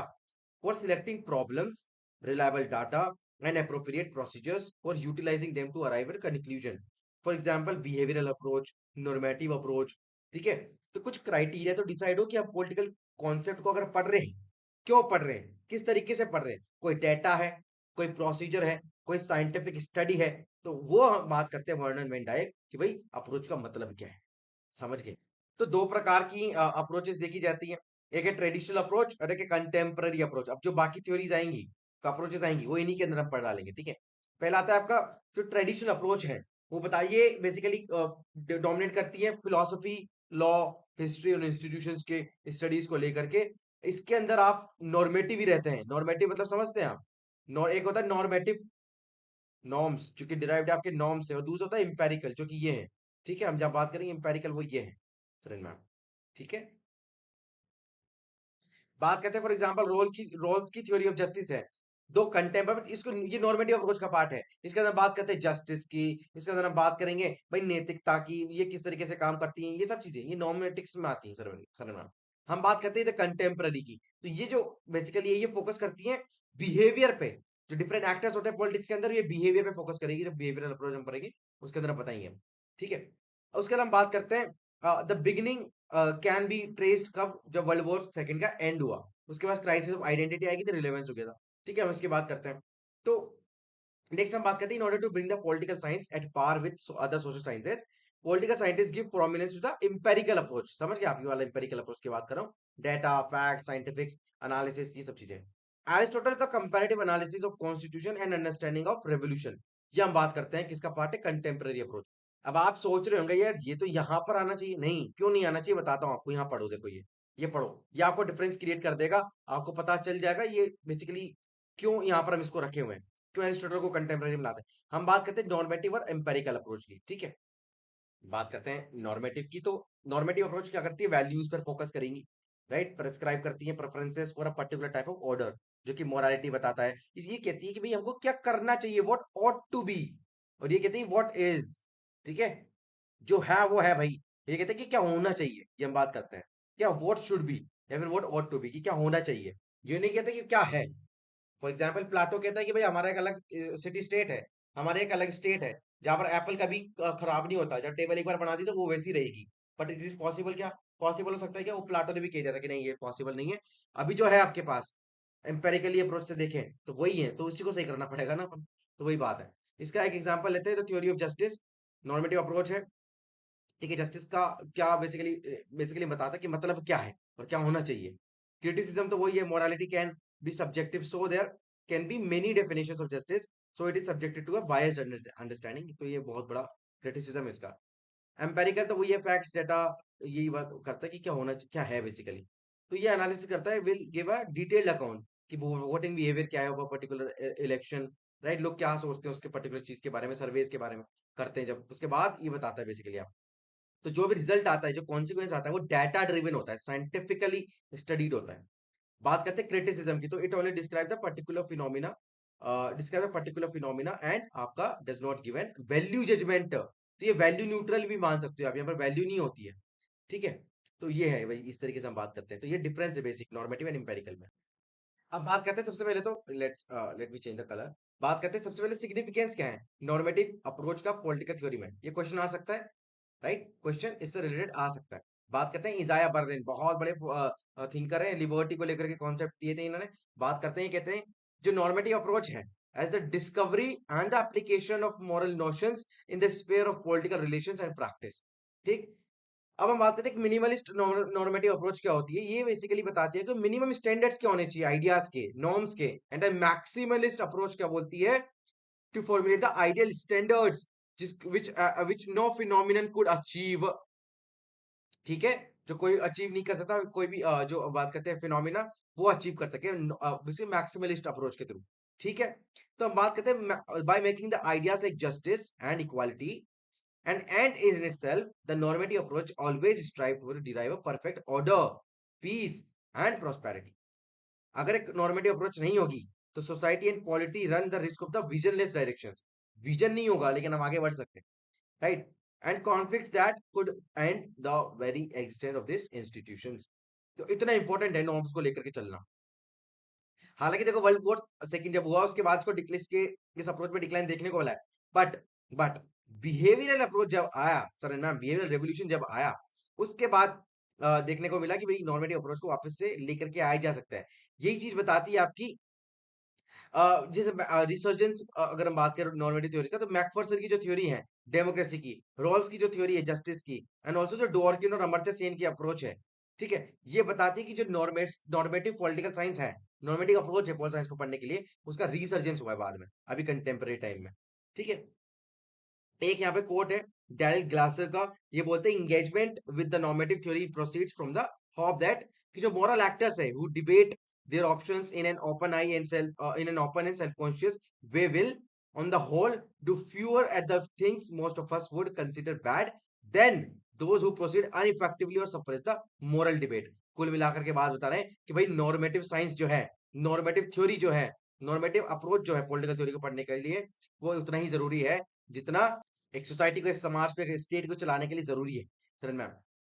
for selecting problems, reliable data, and appropriate procedures for utilizing them to arrive at a conclusion. For example, behavioral approach, normative approach, ठीक है। तो कुछ criteria तो decide हो कि आप पॉलिटिकल कॉन्सेप्ट को अगर पढ़ रहे हैं, क्यों पढ़ रहे हैं, किस तरीके से पढ़ रहे हैं, कोई डेटा है, कोई प्रोसीजर है, कोई साइंटिफिक स्टडी है। तो वो हम बात करते हैं वर्नन वैन डायक कि भाई अप्रोच का मतलब क्या है, समझ गए। तो दो प्रकार की अप्रोचेस देखी जाती है, एक है ट्रेडिशनल अप्रोच और एक है कंटेम्पररी अप्रोच। अब जो बाकी थ्योरीज आएंगी, अप्रोचेस आएंगी, वो इन्हीं के अंदर हम पढ़ डालेंगे, ठीक है। पहला आता है आपका जो ट्रेडिशनल अप्रोच है, वो बताइए बेसिकली डोमिनेट करती है फिलोसफी, लॉ, हिस्ट्री और इंस्टीट्यूशंस के स्टडीज को लेकर के। इसके अंदर आप नॉर्मेटिव ही रहते हैं, नॉर्मेटिव मतलब समझते हैं आप, एक होता है नॉर्मेटिव नॉर्म्स जो कि डिराइव्ड है आपके नॉर्म से, और दूसरा होता है इंपेरिकल जो कि ये है, ठीक है। हम जब बात करेंगे इंपेरिकल वो ये है, समझ में, ठीक है। बात करते हैं फॉर एग्जांपल रोल्स की थ्योरी ऑफ जस्टिस है। दो कंटेम्पर इसको, ये नॉर्मेटिव अप्रोच का पार्ट है। इसके अंदर बात करते हैं जस्टिस की, इसके अंदर हम बात करेंगे भाई नैतिकता की, ये किस तरीके से काम करती है, ये सब चीजें ये नॉर्मेटिक्स में आती है सर, सर मैम। हम बात करते हैं कंटेम्पररी की, तो ये जो बेसिकली ये फोकस करती है बिहेवियर पे। जो डिफरेंट एक्टर्स होते हैं पॉलिटिक्स के अंदर, ये बिहेवियर पे फोकस करेगी, जो बिहेवियरल अप्रोच हम पढ़ेंगे उसके अंदर हम बताएंगे हम, ठीक है। उसके बाद हम बात करते हैं the beginning can be traced कब, जब वर्ल्ड वॉर सेकंड का एंड हुआ, उसके बाद क्राइसिस ऑफ आइडेंटिटी आएगी, तो रिलेवेंस हो गया था, ठीक है। हम इसकी बात करते हैं। तो नेक्स्ट हम बात करते हैं in order to bring the political science at par with other social sciences, political scientist give prominence to the empirical approach. समझ गए आप, ये वाला इंपेरिकल अप्रोच की बात कर रहा हूँ, डेटा, फैक्ट, साइंटिफिक एनालिसिस, ये सब चीजें। एरिस्टोटल का comparative analysis of constitution and understanding of revolution, ये हम बात करते हैं किसका पार्ट है, कंटेम्पररी अप्रोच। अब आप सोच रहे होंगे यार ये तो यहाँ पर आना चाहिए, नहीं क्यों नहीं आना चाहिए, बताता हूँ आपको। यहाँ पढ़ो, देखो ये पढ़ो, ये आपको डिफरेंस क्रिएट कर देगा, आपको पता चल जाएगा ये बेसिकली क्यों यहाँ पर हम इसको रखे हुए हैं, क्यों एरिस्टोटल को कंटेम्पररी में लाते हैं। हम बात करते हैं नॉर्मेटिव और एम्पेरिकल अप्रोच की, ठीक है। बात करते हैं नॉर्मेटिव की, तो नॉर्मेटिव अप्रोच क्या करती है, वैल्यूज पर फोकस करेंगी, राइट। प्रेस्क्राइब करती है preferences for a particular type of order, जो कि मोरालिटी बताता है। ये कहती है कि भाई हमको क्या करना चाहिए, व्हाट ऑट टू बी, और ये कहती है व्हाट इज, ठीक है। जो है वो है भाई, ये कहते हैं कि क्या होना चाहिए, ये हम बात करते हैं। क्या व्हाट शुड बी, या फिर व्हाट ऑट टू बी, कि क्या होना चाहिए। ये नहीं कहते कि क्या है। फॉर एग्जाम्पल प्लाटो कहता है कि भाई हमारा एक अलग सिटी स्टेट है, हमारे एक अलग स्टेट है, जहां पर एप्पल कभी खराब नहीं होता, जब टेबल एक बार बना दी तो वो वैसी रहेगी। बट इट इज पॉसिबल, क्या पॉसिबल हो सकता है? क्या वो प्लाटो ने भी कह दिया था कि नहीं, ये पॉसिबल नहीं है। अभी जो है आपके पास एम्पेरिकली अप्रोच से देखें तो वही है, तो उसी को सही करना पड़ेगा ना अपन। तो वही बात है। इसका एक एग्जाम्पल लेते हैं, तो theory of justice, normative approach है। ठीक है, जस्टिस का क्या बेसिकली बेसिकली बताता है कि मतलब क्या है और क्या होना चाहिए। क्रिटिसिज्म तो वही है, morality can be subjective, so there can be many definitions of justice, so it is subjected to a biased understanding. तो ये बहुत बड़ा क्रिटिसिज्म है इसका। एम्पेरिकल तो वही है, फैक्ट्स डेटा, यही बात करता है कि क्या होना क्या है बेसिकली। तो ये एनालिसिस करता है, will give a detailed account कि वोटिंग बिहेवियर क्या है वो पर्टिकुलर इलेक्शन, राइट, लोग क्या सोचते हैं उसके पर्टिकुलर चीज के बारे में, सर्वेस के बारे में करते हैं जब, उसके बाद ये बताता है बेसिकली आप। तो जो भी रिजल्ट आता है, जो कॉन्सिक्वेंस आता है, वो डाटा ड्रिवन होता है, साइंटिफिकली स्टडीड होता है। बात करते हैं क्रिटिसिज्म की, तो it only describe the particular phenomena, describe the particular phenomena and आपका does not give an value judgement. तो ये वैल्यू न्यूट्रल भी मान सकते हो आप, यहाँ पर वैल्यू नहीं होती है। ठीक है, तो ये है भाई, इस तरीके से हम बात करते हैं। तो ये डिफरेंस है बेसिक नॉर्मेटिव एंड इंपेरिकल में। अब बात करते हैं सबसे पहले, तो let me change the colour. बात करते हैं सबसे पहले सिग्निफिकेंस क्या है नॉर्मेटिव अप्रोच का पॉलिटिकल थ्योरी में, ये क्वेश्चन आ सकता है, राइट, क्वेश्चन इससे रिलेटेड आ सकता है। बात करते हैं इजाया बर्लिन, बहुत बड़े थिंकर हैं, लिबर्टी को लेकर के कॉन्सेप्ट दिए थे इन्होंने। बात करते हैं, कहते हैं जो नॉर्मेटिव अप्रोच है as the discovery and the application of moral notions in the sphere of political relations and practice. ठीक, अब हम बात करते हैं मिनिमलिस्ट नॉर्मेटिव अप्रोच क्या होती है। ये बेसिकली बताती है कि मिनिमम स्टैंडर्ड्स क्या होने चाहिए, आइडियाज के, नॉर्म्स के। एंड मैक्सिमलिस्ट अप्रोच क्या बोलती है, to formulate the ideal standards जिस which no phenomenon could achieve। ठीक है, जो कोई अचीव नहीं कर सकता, कोई भी जो बात करते हैं फिनोमिना, वो अचीव कर सके मैक्सिमलिस्ट अप्रोच के थ्रू। ठीक है, तो हम बात करते हैं by making the ideas like justice and equality and end is in itself, the normative approach always strive to derive a perfect order, peace and prosperity। अगर एक नॉर्मेटिव अप्रोच नहीं होगी तो society and polity run the risk of the visionless directions. Vision नहीं होगा लेकिन हम आगे बढ़ सकते हैं, right, and conflicts that could and the very existence of this institutions. तो इतना इंपॉर्टेंट है नॉर्म्स को लेकर के चलना। हालांकि देखो वर्ल्ड वॉर सेकंड जब हुआ उसके बाद इसको इस अप्रोच में डिक्लाइन देखने को मिला है। बट बट बिहेवियरल अप्रोच जब आया, सर मैम, बिहेवियरल रेवोल्यूशन जब आया, उसके बाद देखने को मिला कि भाई नॉर्मेटिव अप्रोच को वापस से लेकर के आया जा सकता है। यही चीज बताती है आपकी जैसे रिसर्जेंस। अगर हम बात करें नॉर्मेटिव थ्योरी का, तो मैकफर्सन की जो थ्योरी है डेमोक्रेसी की, रॉल्स की जो थ्योरी है जस्टिस की, एंड ऑल्सो जो डोरकिन और अमर्त्य सेन की अप्रोच है, ठीक है, ये बताती है कि जो नॉर्मेटिव पॉलिटिकल साइंस है, नॉर्मेटिव अप्रोच है पॉलिटिकल साइंस को पढ़ने के लिए, उसका रिसर्जेंस हुआ है बाद में, अभी कंटेम्पररी टाइम में। ठीक है, एक यहाँ पे कोट है डेल ग्लासर का, ये बोलते हैं engagement with the normative theory proceeds from the hope that कि जो मॉरल एक्टर्स है who debate their options in an open eye and self in an open and self conscious way will on the whole do fewer at the things most of us would consider bad than those who proceed ineffectively और suppress the moral debate. कुल मिलाकर के बात बता रहे हैं कि भाई नॉर्मेटिव साइंस जो है, नॉर्मेटिव थ्योरी जो है, नॉर्मेटिव अप्रोच जो है पॉलिटिकल थ्योरी को पढ़ने के लिए, वो उतना ही जरूरी है जितना एक सोसाइटी को, एक समाज को, एक स्टेट को चलाने के लिए जरूरी है। समझ में,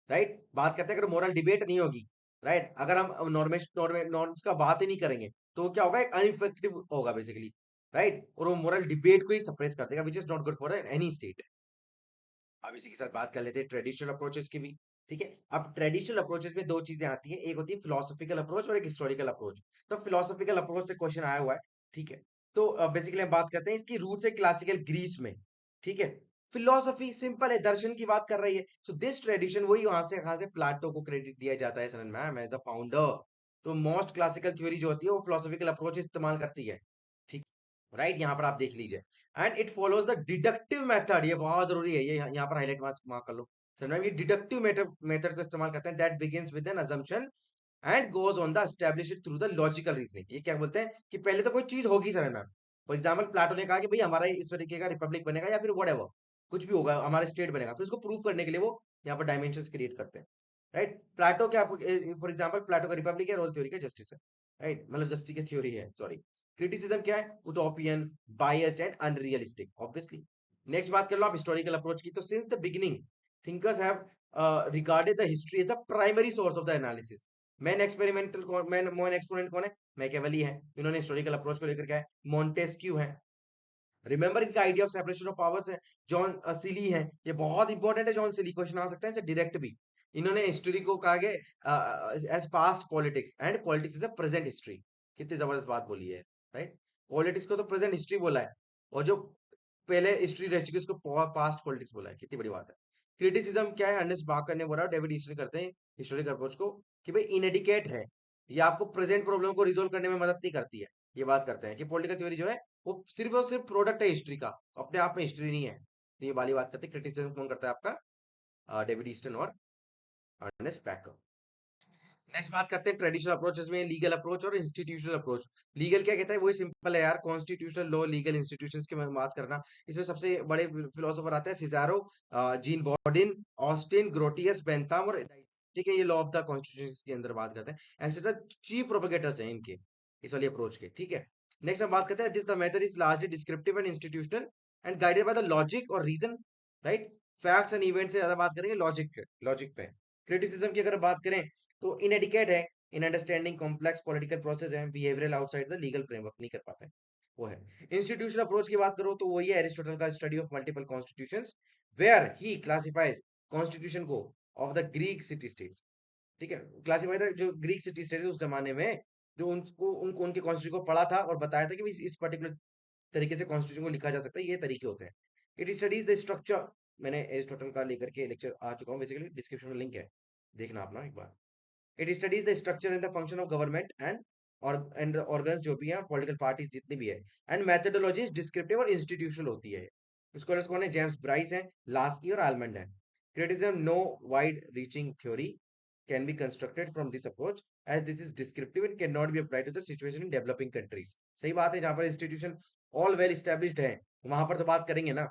राइट। बात करते हैं अगर मोरल डिबेट नहीं होगी, राइट, अगर हम नॉर्म्स का बात ही नहीं करेंगे तो क्या होगा, एक अनइफेक्टिव होगा बेसिकली, राइट, और वो मोरल डिबेट को ही सप्रेस कर देगा, which is not good for any state. अब इसी के साथ बात कर लेते हैं ट्रेडिशनल अप्रोचेस की भी। ठीक है, अब ट्रेडिशनल अप्रोचेस में दो चीजें आती है, एक होती है फिलोसॉफिकल अप्रोच और एक हिस्टोरिकल अप्रोच। तो फिलोसॉफिकल अप्रोच से क्वेश्चन आया हुआ है। ठीक है, तो बेसिकली हम बात करते हैं इसकी रूट से क्लासिकल ग्रीस में। ठीक है, फिलोसफी सिंपल है, दर्शन की बात कर रही है। सो दिस ट्रेडिशन, वही वहां से कहां से, प्लाटो को क्रेडिट दिया जाता है sir ma'am as the founder. तो मोस्ट क्लासिकल थ्योरी जो होती है वो फिलोसॉफिकल अप्रोच इस्तेमाल करती है। ठीक, राइट, यहाँ पर आप देख लीजिए। And it follows the deductive method, ये बहुत जरूरी है, ये यहाँ पर हाईलाइट मार्क कर लो। समझ में, ये डिडक्टिव मेथड को इस्तेमाल करते हैं, that begins with N assumption and goes on the establish through the logical reasoning. ये क्या बोलते हैं कि पहले तो कोई चीज होगी sir ma'am. For example Plato ने कहा कि भाई हमारा इस तरीके का रिपब्लिक बनेगा या फिर व्हाटएवर, कुछ भी होगा, हमारा स्टेट बनेगा, फिर उसको प्रूव करने के लिए वो यहाँ पर डायमेंशंस क्रिएट करते हैं, राइट। प्लाटो क्या, फॉर एग्जाम्पल प्लाटो का रिपब्लिक है, रोल थ्योरी का जस्टिस है, राइट, मतलब जस्टिस की थ्योरी है, सॉरी। क्रिटिसिज्म क्या है, utopian, biased and unrealistic, obviously. Next बात कर लो आप हिस्टोरिकल अप्रोच की, तो since the beginning thinkers have regarded the history as the primary source of the analysis. Main exponent कौन है? मैकेवेली है, इन्होंने हिस्टोरिकल अप्रोच को लेकर क्या है, मॉन्टेस्क्यू है, रिमेंबर इनका idea of separation of powers है, जॉन सिली है, ये बहुत इंपॉर्टेंट है, जॉन सिली, क्वेश्चन आ सकता है डायरेक्ट भी। इन्होंने हिस्ट्री को कहा गया as past politics and politics is the present history. कितनी जबरदस्त बात बोली है, राइट? पॉलिटिक्स को तो प्रेजेंट हिस्ट्री बोला है, और जो पहले हिस्ट्री रह चुकी है उसको पास्ट पॉलिटिक्स बोला है। कितनी बड़ी बात है। क्रिटिसिज्म क्या है? अर्नेस्ट बाकर ने बोला, डेविड ईस्टर करते हैं हिस्टोरिकल अप्रोच को कि भाई इनएडिकेट है, ये आपको प्रेजेंट प्रॉब्लम को रिजोल्व करने में मदद नहीं करती है। ये बात करते हैं कि पॉलिटिकल थ्योरी जो है वो सिर्फ और सिर्फ प्रोडक्ट है हिस्ट्री का, अपने आप में हिस्ट्री नहीं है। तो ये वाली बात करते हैं। क्रिटिसिज्म कौन करता है आपका? डेविड ईस्टन और अर्नेस्ट बैकर। नेक्स्ट बात करते हैं ट्रेडिशनल अप्रोचेस में, लीगल अप्रोच और इंस्टीट्यूशनल अप्रोच। लीगल क्या कहता है? वही सिंपल है यार, कॉन्स्टिट्यूशनल लॉ, लीगल इंस्टीट्यूशंस की बात करना। इसमें सबसे बड़े फिलोसोफर आते हैं Cicero, Jean Bodin, Austin, Grotius, Bentham और ठीक है, ये लॉ ऑफ द कॉन्स्टिट्यूशन के अंदर बात करते हैं। एक्सेट्रा चीफ प्रोपेगेटर्स हैं इनके, इस वाली अप्रोच के, ठीक है। नेक्स्ट हम बात करते हैं, this the method is largely descriptive and institutional and guided by the logic और reason, right? Facts and event से ज्यादा बात करेंगे लॉजिक पे। क्रिटिसिज्म की अगर बात करें तो इनएडिकेट है in understanding complex political process है, behavioural outside the legal framework, नहीं कर पाते, वो है। इंस्टीट्यूशनल अप्रोच की बात करो तो वही है एरिस्टोटल का study of multiple constitutions, where he classifies constitution को of the Greek city states, ठीक है। क्लासिफाइड जो ग्रीक सिटी स्टेट्स उस जमाने में, जो उनको उनके कॉन्स्टिट्यूशन को पढ़ा था और बताया था कि इस पर्टिकुलर तरीके से कॉन्स्टिट्यूशन को लिखा जा सकता है, ये तरीके होते हैं। इट स्टडीज द स्ट्रक्चर, मैंने एरिस्टोटल का लेकर के लेक्चर आ चुका हूँ, बेसिकली डिस्क्रिप्शन में लिंक है, देखना अपना एक बार। It studies the structure and the function of government and the organs जो भी है, पॉलिटिकल पार्टीज जितनी भी है, एंड मेथोडोलॉजी डिस्क्रिप्टिव और इंस्टीट्यूशनल होती है। स्कॉलर्स कौन है? जेम्स ब्राइस है, लास्की और आलमंड है। Criticism, no wide reaching theory can be constructed from this approach as this is descriptive and cannot be applied to the situation in developing countries। सही बात है, जहां पर इंस्टीट्यूशन ऑल वेल स्टैब्लिश्ड है वहां पर तो बात करेंगे ना।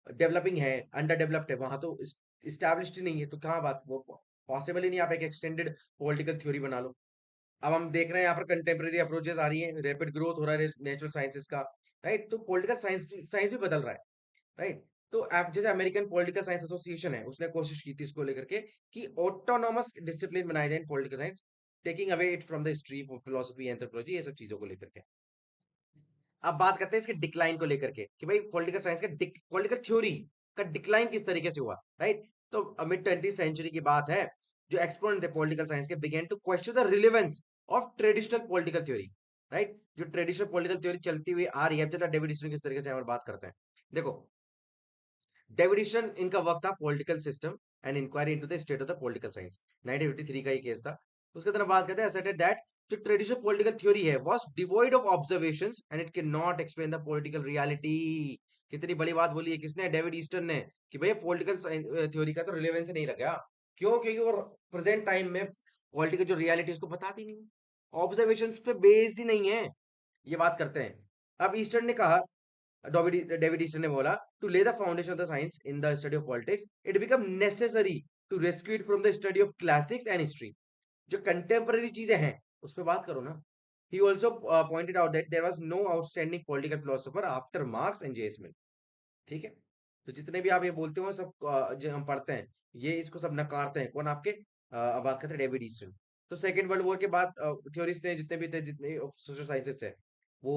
डेवलपिंग है, अंडर डेवलप्ड है, वहां तो स्टैब्लिश्ड ही नहीं है, तो कहाँ बात, वो पॉसिबल ही नहीं। आप एक एक्सटेंडेड पॉलिटिकल थ्योरी बना लो। अब हम देख रहे हैं यहाँ पर कंटेम्प्रेरी अप्रोचेस आ रही है, रैपिड ग्रोथ हो रहा है नेचुरल साइंसेस का, राइट? तो पॉलिटिकल साइंस भी बदल रहा है, राइट? तो आप जैसे अमेरिकन पॉलिटिकल साइंस एसोसिएशन है, उसने कोशिश की थी इसको लेकर के कि ऑटोनॉमस डिसिप्लिन बनाया जाए इन political science, taking away it from the stream of philosophy, anthropology, ये सब चीजों को लेकर के। अब बात करते हैं इसके डिक्लाइन को लेकर के कि भाई पॉलिटिकल साइंस का पॉलिटिकल थ्योरी का डिक्लाइन किस तरीके से हुआ, राइट? तो मिड 20th सेंचुरी की बात है, जो एक्सपोनेंट थे पॉलिटिकल साइंस के began to question the relevance of traditional political theory, right? जो ट्रेडिशनल पॉलिटिकल थ्योरी चलती हुई आ रही है, अब जैसा डेविड ह्यूम किस तरीके से यहाँ पर बात करते हैं, देखो। डेविड ह्यूम इनका वर्क था political system and inquiry into the state of the political science, 1953 का ये केस था। उसके तरफ बात करते हैं, asserted that जो ट्रेडिशनल पॉलिटिकल थ्योरी है was devoid of observations and it cannot explain the political reality। कितनी बड़ी बात बोली है किसने? डेविड ईस्टन ने, कि भैया पॉलिटिकल थ्योरी का तो रिलेवेंस नहीं रखा। क्यों? क्योंकि वो प्रेजेंट टाइम में पॉलिटिकल जो रियलिटी उसको बताती नहीं, ऑब्जर्वेशंस पे बेस्ड ही नहीं है। ये बात करते हैं। अब ईस्टर्न ने कहा, डेविड ईस्टन ने बोला, to lay the foundation of the science in the study of politics it become necessary to rescue it from the study of classics and history. जो कंटेम्पररी चीजें हैं उस पर बात करो ना। He also pointed out that there was no outstanding political philosopher after Marx and J. Mill। ठीक है, तो जितने भी आप ये बोलते हो सब जो हम पढ़ते हैं, ये इसको सब नकारते हैं। कौन आपके? अब बात करते हैं डेविड ईस्टन। तो सेकेंड वर्ल्ड वॉर के बाद थ्योरिस्ट ने जितने भी थे, जितने सोशल साइंसेस है, वो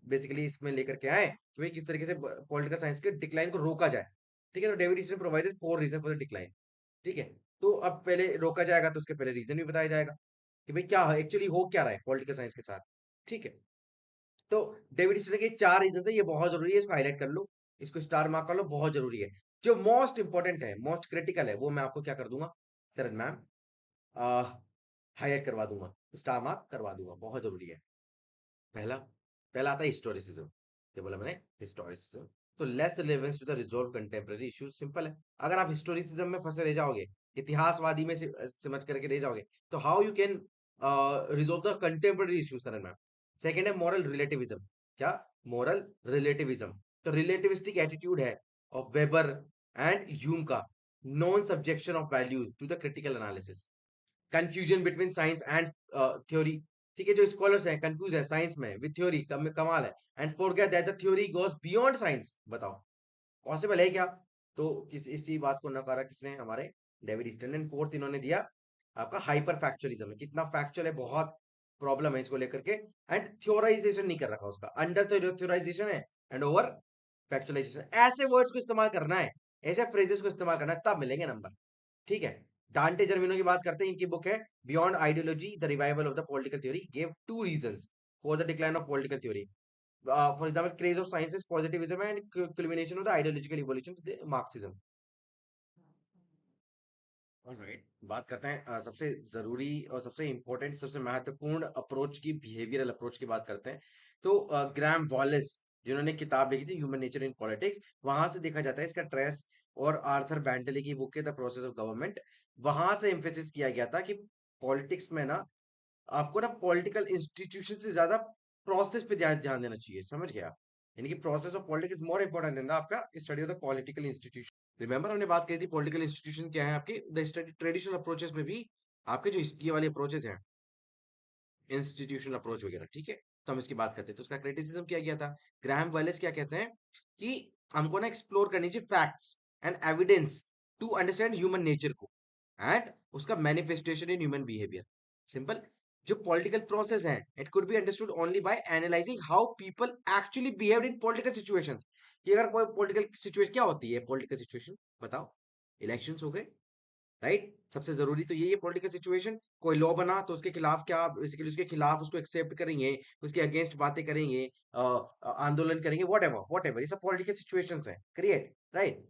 बेसिकली इसमें लेकर के आए कि भाई किस तरीके से पॉलिटिकल साइंस के डिक्लाइन को रोका जाए। ठीक है, तो David Easton provided 4 reason for the decline. ठीक है, तो अब पहले रोका जाएगा तो उसके पहले रीजन भी बताया जाएगा कि भाई क्या एक्चुअली हो क्या रहा है पॉलिटिकल साइंस के साथ। ठीक है, तो डेविड स्टर्न के 4 रीजन है, ये बहुत जरूरी है, इसको हाईलाइट कर लो, इसको स्टार मार्क कर लो, बहुत जरूरी है। जो मोस्ट इंपॉर्टेंट है, मोस्ट क्रिटिकल है, वो मैं आपको क्या कर दूंगा सर मैम, हाईलाइट करवा दूंगा, स्टार मार्क करवा दूंगा, बहुत जरूरी है। पहला पहला आता है हिस्टोरिसिज्म। क्या बोला मैंने? हिस्टोरिसिज्म। तो less relevance to the resolve contemporary issues, simple है। अगर आप हिस्टोरिसिज्म में फंसे रह जाओगे, इतिहासवादी में समझ करके रह जाओगे, तो how you can resolve the contemporary issues sir ma'am? Second है मॉरल रिलेटिविज्म। क्या? Moral relativism. तो रिलेटिविस्टिक एटीट्यूड है ऑफ वेबर एंड ह्यूम का, non subjection of values to the critical analysis, confusion between science and theory. ठीक है, जो scholars हैं confuse है साइंस में विद थ्योरी, कमाल है। And forget that the theory goes beyond science. बताओ पॉसिबल है क्या? तो इसी बात को नकारा किसने, हमारे डेविड ईस्टन ने। फोर्थ इन्होंने दिया आपका हाइपर फैक्चुअलिज्म है, कितना फैक्चुअल है, बहुत प्रॉब्लम है इसको लेकर के। एंड थ्योराइजेशन नहीं कर रखा उसका, अंडर थ्योराइजेशन है एंड ओवर फैक्चुअलाइजेशन। ऐसे वर्ड्स को इस्तेमाल करना है, ऐसे फ्रेजेस को इस्तेमाल करना है, तब मिलेंगे नंबर। ठीक है। डांटे जर्मिनो की बात करते हैं, इनकी बुक है beyond ideology the revival of the political theory, gave two reasons for the decline of political theory. For example craze of science is positivism and culmination of the ideological evolution the Marxism. Alright, बात करते हैं सबसे जरूरी और सबसे important, सबसे महत्वपूर्ण approach की, बिहेवियरल अप्रोच की बात करते हैं। तो ग्राहम वॉलेस जिन्होंने किताब लिखी थी ह्यूमन नेचर इन पॉलिटिक्स, वहां से देखा जाता है इसका ट्रेस। और आर्थर बेंटली की बुक है द प्रोसेस ऑफ गवर्नमेंट, वहां से एम्फेसिस किया गया था कि पॉलिटिक्स में ना आपको ना पॉलिटिकल इंस्टीट्यूशन से ज्यादा प्रोसेस पे ध्यान ध्यान देना चाहिए, समझ गया। यानी कि process of politics is more important than आपका study of the political institution. Remember हमने बात करी थी पॉलिटिकल इंस्टीट्यूशन क्या है आपके, द स्टडी ट्रेडिशनल अप्रोचेस में भी आपके जो ये वाले अप्रोचेस हैं, इंस्टीट्यूशनल अप्रोच वगैरह, ठीक है। तो हम इसकी बात करते हैं, तो उसका क्रिटिसिज्म किया गया था। ग्राहम वेलेस क्या कहते हैं कि हमको ना एक्सप्लोर करनी चाहिए facts and evidence to understand human nature को एंड उसका manifestation in human behaviour. Simple, जो पॉलिटिकल प्रोसेस है it could be understood only by analysing how people actually behaved in political situations. कि अगर कोई पॉलिटिकल सिचुएशन, क्या होती है पॉलिटिकल सिचुएशन, बताओ। इलेक्शंस हो गए, राइट। सबसे जरूरी तो यही है पॉलिटिकल सिचुएशन। कोई लॉ बना तो उसके खिलाफ क्या, बेसिकली उसके खिलाफ उसको एक्सेप्ट करेंगे, उसके अगेंस्ट बातें करेंगे, आंदोलन करेंगे, वट एवर, ये सब पॉलिटिकल सिचुएशंस है create, right.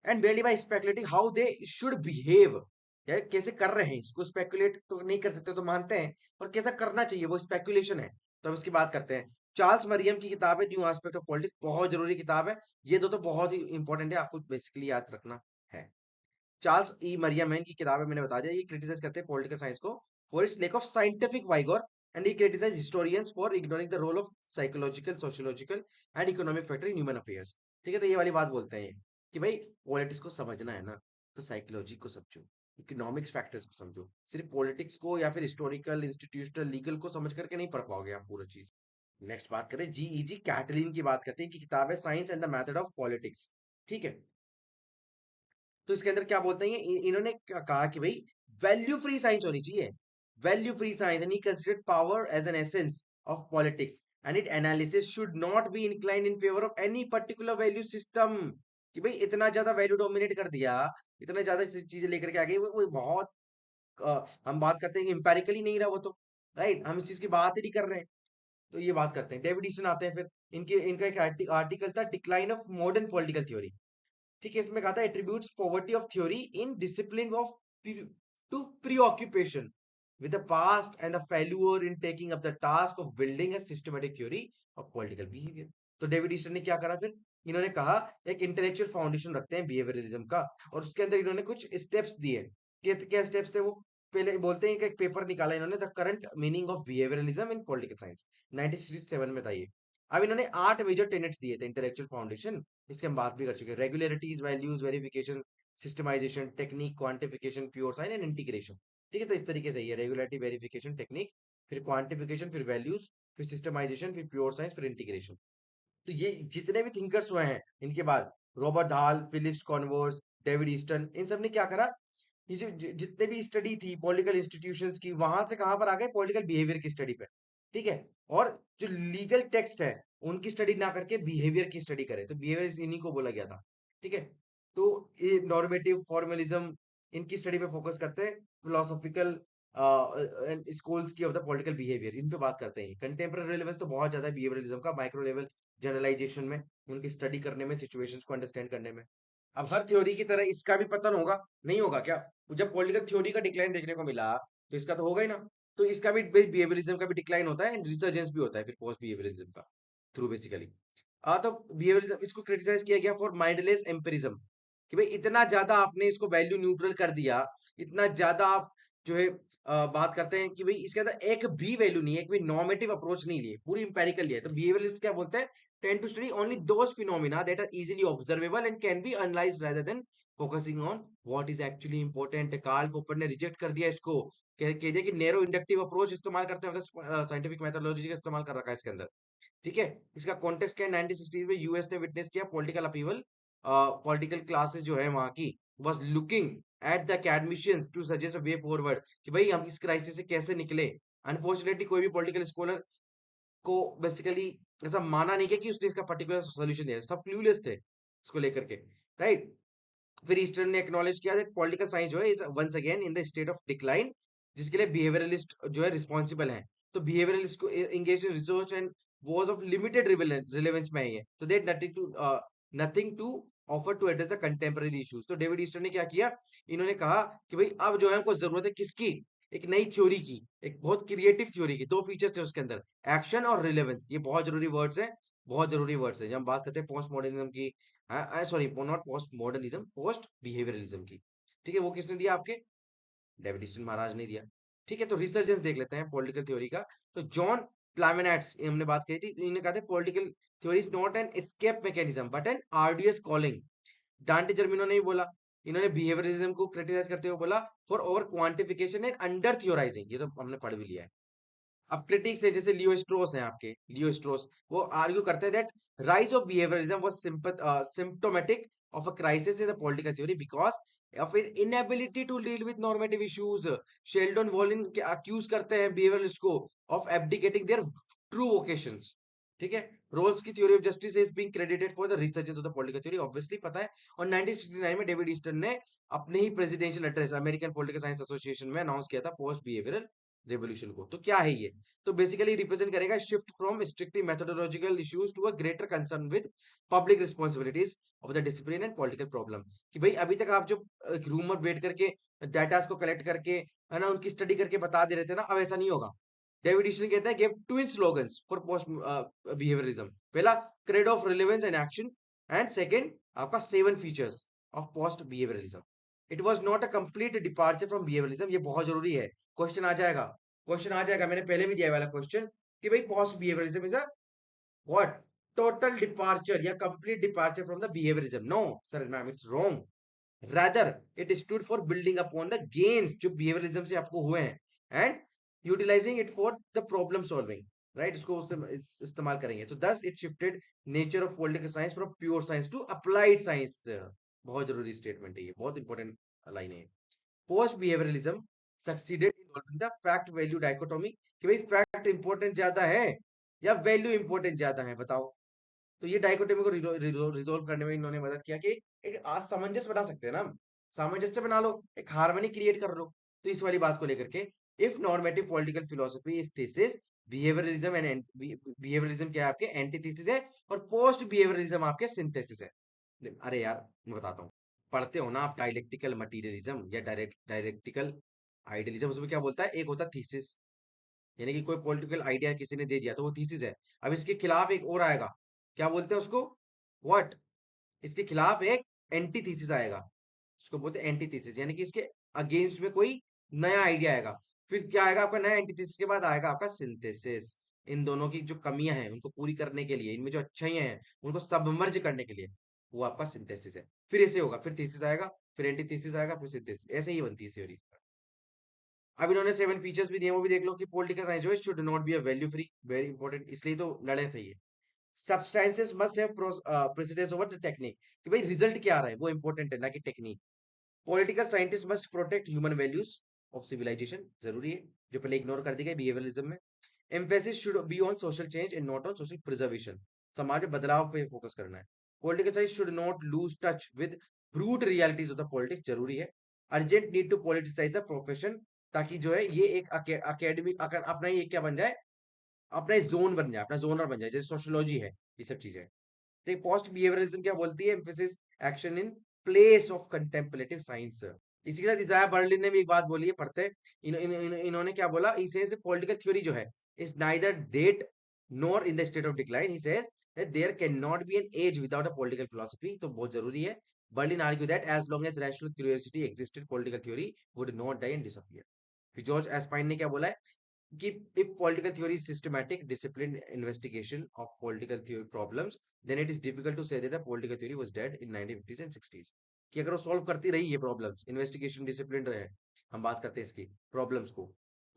And barely by speculating how they should behave, कैसे कर रहे हैं, इसको स्पेकुलेट तो नहीं कर सकते, तो मानते हैं, और कैसा करना चाहिए वो स्पेकुलेशन है। तो हम इसकी बात करते हैं। चार्ल्स मरियम की किताब है न्यू एस्पेक्ट ऑफ पॉलिटिक्स, बहुत जरूरी किताब है। ये दो तो बहुत ही इंपॉर्टेंट है, आपको बेसिकली याद रखना है। चार्ल्स ई मरियम है, इनकी किताब है, मैंने बता दिया। ये क्रिटिसाइज करते हैं पॉलिटिकल साइंस को for its lack of scientific vigour and he criticise historians for ignoring the role of psychological, sociological and economic factor in human affairs. ठीक है, तो ये वाली बात बोलते हैं कि भाई पॉलिटिक्स को समझना है ना, तो साइकोलॉजी को समझो, इकोनॉमिक्स फैक्टर्स को समझो। सिर्फ पॉलिटिक्स को या फिर हिस्टोरिकल, इंस्टीट्यूशनल, लीगल को समझ करके नहीं पढ़ पाओगे आप पूरा चीज। नेक्स्ट बात करें जी कैटलिन की, बात करते हैं कि किताब है science and the method of politics. ठीक है। तो इसके अंदर क्या बोलते हैं इन्होंने कहा कि भाई वैल्यू फ्री साइंस होनी चाहिए, value free science, and he considered power as an essence of politics and it analysis should not be inclined in favour of any particular value system. कि भाई इतना ज्यादा वैल्यू डोमिनेट कर दिया, इतने ज्यादा चीजें लेकर के आ गई, वो बहुत हम बात करते हैं इंपेरिकली नहीं रहा वो तो, राइट, हम इस चीज की बात ही नहीं कर रहे हैं। तो ये बात करते हैं, डेविड ईस्टन आते हैं फिर। इनके इनका एक आर्टिकल था decline of modern political theory. ठीक है, इसमें कहा था attributes poverty of theory in discipline of to preoccupation with the past and the failure in taking up the task of building a systematic theory of political behavior। तो David Easton ने क्या करा फिर, इन्होंने कहा एक इंटेलेक्चुअल फाउंडेशन रखते हैं बिहेवियरलिज्म का, और उसके अंदर इन्होंने कुछ स्टेप्स दिए। क्या स्टेप्स थे वो, पहले बोलते हैं कि एक पेपर निकाला इन्होंने, the current meaning of behaviourism in political science, 1967 में था ये। अब इन्होंने 8 मेजर टेनेट्स दिए थे इंटेलेक्चुअल फाउंडेशन, इसके हम बात भी कर चुके हैं। Regularities, values, verification, systematisation, technique, quantification, pure science and integration. ठीक है, तो इस तरीके से ये रेगुलरिटी, वेरिफिकेशन, टेक्निक, फिर क्वांटिफिकेशन, फिर वैल्यूज, फिर सिस्टमाइजेशन, फिर प्योर साइंस, फिर इंटीग्रेशन। तो ये जितने भी थिंकर्स हुए हैं इनके बाद, रॉबर्ट हाल, फिलिप्स कॉनवर्स, डेविड ईस्टन, इन सब ने क्या करा, ये जो जितने भी स्टडी थी पॉलिटिकल इंस्टीट्यूशंस की, वहां से कहां पर आ गए, पॉलिटिकल बिहेवियर की स्टडी पे। ठीक है। और जो लीगल टेक्स्ट है उनकी स्टडी ना करके बिहेवियर की स्टडी करे, तो बिहेवियर इन्हीं को बोला गया था। ठीक है। तो ये नॉर्मेटिव फॉर्मलिज्म, इनकी स्टडी पे फोकस करते हैं। फिलोसॉफिकल स्कूल्स की ऑफ द पॉलिटिकल बिहेवियर, इन पे बात करते हैं। कंटेम्प्रेरी रेलेवेंस तो बहुत ज्यादा है बिहेवियरिज्म का, माइक्रो लेवल जनरलाइजेशन में, उनकी स्टडी करने में, सिचुएशंस को अंडरस्टैंड करने में। अब हर थ्योरी की तरह इसका भी पतन होगा, नहीं होगा क्या? जब पॉलिटिकल थ्योरी का डिक्लाइन देखने को मिला, तो इसका तो होगा ही ना। तो इसका भी बिहेवियरिज्म का भी डिक्लाइन होता है एंड रिसर्जेंस भी होता है फिर पोस्ट बिहेवियरिज्म का थ्रू बेसिकली। तो बिहेवियरिज्म, इसको क्रिटिसाइज किया गया फॉर माइंडलेस एम्पिरिज्म, कि भाई इतना ज्यादा आपने इसको वैल्यू न्यूट्रल कर दिया, इतना ज्यादा आप जो है बात करते हैं कि भाई इसके अंदर एक भी वैल्यू नहीं है, एक भी नॉर्मेटिव अप्रोच नहीं लिए, पूरी इंपेरिकल लिया है। तो बिहेवियरिस्ट क्या बोलते हैं, tend to study only those phenomena that are easily observable and can be analyzed rather than focusing on what is actually important। Karl Popper ने रिजेक्ट कर दिया इसको, कह दिया कि नैरो इंडक्टिव अप्रोच इस्तेमाल करते हैं, साइंटिफिक मेथोडोलॉजी का इस्तेमाल कर रखा है इसके अंदर। ठीक है। इसका कॉन्टेक्स्ट क्या है, 1960s में यूएस ने विटनेस किया पॉलिटिकल अपीवल पॉलिटिकल क्लासेस जो है वहां की was looking at the academicians to suggest a way forward कि भाई हम इस क्राइसिस से कैसे निकले। अनफॉर्चुनेटली कोई भी पॉलिटिकल स्कॉलर को बेसिकली ऐसा माना नहीं गया कि उसने इसका पर्टिकुलर सोल्यूशन दिया, सब क्लूलेस थे इसको लेकर के, राइट। फिर ईस्टर्न ने एक्नॉलेज किया दैट पॉलिटिकल साइंस जो है is once again in the state of decline, जिसके लिए बिहेवियरलिस्ट जो है रिस्पॉन्सिबल है। तो बिहेवियरलिस्ट को engage in research and was of limited relevance में है ये, तो that nothing to offer to address the contemporary issues. तो डेविड ईस्टर्न ने क्या किया, इन्होंने कहा कि भाई अब जो है हमको जरूरत है किसकी, एक नई थ्योरी की, एक बहुत क्रिएटिव थ्योरी की। दो फीचर्स थे उसके अंदर, एक्शन और रिलेवेंस, ये बहुत जरूरी वर्ड्स हैं, बहुत जरूरी वर्ड्स हैं जब हम बात करते हैं पोस्ट मॉडर्निज्म की, sorry not post modernism, post behaviourism की। ठीक है, वो किसने दिया आपके, डेविड ईस्टन महाराज ने दिया। ठीक है, तो रिसर्चेंस देख लेते हैं पॉलिटिकल थ्योरी का। तो जॉन प्लामेनाट्स, हमने बात करी थी, इन्होंने कहा था political theory is not an escape mechanism but an arduous calling. Dante Germino ने भी बोला, इन्होंने बिहेवियरिज्म को क्रिटिसाइज करते हुए बोला for over quantification and under theorising, ये तो हमने पढ़ भी लिया है। अब क्रिटिक्स है जैसे लियो स्ट्रोस हैं आपके, लियो स्ट्रोस वो आर्ग्यू करते हैं that rise of behaviourism was symptomatic of a crisis in the political theory because of in inability to deal with normative issues. Sheldon Wolin accuse करते हैं बिहेवियरिस्ट को of abdicating their true vocations. ठीक है, Rawls की theory of justice is being credited for the researches of the political theory, obviously पता है। और 1969 में डेविड ईस्टन ने अपने ही presidential address American political science association में अनाउंस किया था पोस्ट बिहेवियरल रेवोल्यूशन को। तो क्या है ये, तो बेसिकली रिप्रेजेंट करेगा shift from strictly methodological issues to a greater concern with public responsibilities of the discipline and political problem. कि भाई अभी तक आप जो रूम में बैठ करके डाटा को कलेक्ट करके, है ना, उनकी स्टडी करके बता दे रहे थे ना, अब ऐसा नहीं होगा। डेविड ईस्टन कहता है give twin slogans for post behaviourism. पहला, creed of relevance and action, and second आपका seven features of post behaviourism. It was not a complete departure from behaviourism, ये बहुत जरूरी है, क्वेश्चन आ जाएगा, क्वेश्चन आ जाएगा, मैंने पहले भी दिया वाला क्वेश्चन कि भाई post behaviourism is a what, total departure या complete departure from the behaviourism. No sir ma'am, it's wrong, rather it stood for building upon the gains जो behaviorism से आपको हुए हैं and utilizing it for the problem solving, right, इसको उससे इस्तेमाल करेंगे। तो thus it shifted nature of political science from pure science to applied science। बहुत जरूरी स्टेटमेंट है ये, बहुत इंपॉर्टेंट लाइन है। Post behaviourism succeeded in solving the fact value dichotomy, कि भाई फैक्ट इंपॉर्टेंट ज्यादा है या वैल्यू इंपॉर्टेंट ज्यादा है, बताओ। तो ये डाइकोटोमी को रिजोल्व करने में इन्होंने मदद किया कि एक सामंजस्य बना सकते हैं ना हम, सामंजस्य बना लो, एक हार्मनी क्रिएट कर लो। तो इस वाली बात को लेकर के, if normative political philosophy is thesis, behaviourism and behaviourism क्या है आपके एंटीथीसिस है, और पोस्ट बिहेवियरलिज्म आपके सिंथेसिस है। अरे यार मैं बताता हूँ, पढ़ते हो ना आप डायलेक्टिकल मटीरियलिज्म या डायरेक्टिकल आइडियलिज्म, उसमें क्या बोलता है, एक होता है थीसिस, यानी कि कोई पॉलिटिकल आइडिया किसी ने दे दिया तो वो थीसिस है। अब इसके खिलाफ एक और आएगा, क्या बोलते हैं उसको, व्हाट, इसके खिलाफ एक एंटी थीसिस आएगा, उसको बोलते हैं एंटी थीसिस, यानी कि इसके अगेंस्ट में कोई नया आइडिया आएगा। फिर क्या आएगा आपका, नया एंटी थीसिस के बाद आएगा आपका सिंथेसिस। इन दोनों की जो कमियां हैं उनको पूरी करने के लिए, इनमें जो अच्छाइयां हैं उनको सबमर्ज करने के लिए, वो आपका सिंथेसिस है। फिर ऐसे होगा, फिर थीसिस आएगा, फिर एंटी थीसिस आएगा, फिर सिंथेसिस, ऐसे ही बनती है थ्योरी। अब इन्होंने 7 फीचर्स भी दिए, वो भी देख लो कि पॉलिटिकल साइंस जो है should not be a value free, very important, इसलिए तो लड़े थे ये। Substances must have precedence over the technique, कि भाई रिजल्ट क्या आ रहा है वो इंपॉर्टेंट है ना कि technique. Political scientist must protect human values of civilisation, जरूरी है, जो पहले इग्नोर कर दी गई बिहेवियरलिज्म में। Emphasis should be on social change and not on social preservation, समाज में बदलाव पे फोकस करना है। Political science should not lose touch with brute realities of the politics, जरूरी है। Urgent need to politicise the profession, ताकि जो है ये एक अकेडमिक अपना ही एक क्या बन जाए, अपना एक जोन बन जाए, अपना जोनर बन जाए, जैसे सोशियोलॉजी है, ये सब चीजें। तो पोस्ट बिहेवियरलिज्म क्या बोलती है, emphasis action in place of contemplative science. इसी के साथ इजाया बर्लिन ने भी एक बात बोली है, पढ़ते हैं। इन्होंने क्या बोला, he says पॉलिटिकल थ्योरी जो है is neither date nor in the state of decline, he says that there cannot be an age without a political philosophy, तो बहुत जरूरी है। Berlin argue that as long as rational curiosity existed political theory would not die and disappear। फिर George एस्पाइन ने क्या बोला है कि if political theory is systematic disciplined investigation of political theory problems, then it is difficult to say that the political theory was dead in 1950s and 60s। कि अगर वो solve करती रही ये प्रॉब्लम्स, इन्वेस्टिगेशन डिसिप्लिन रहे, हम बात करते हैं इसकी प्रॉब्लम्स को,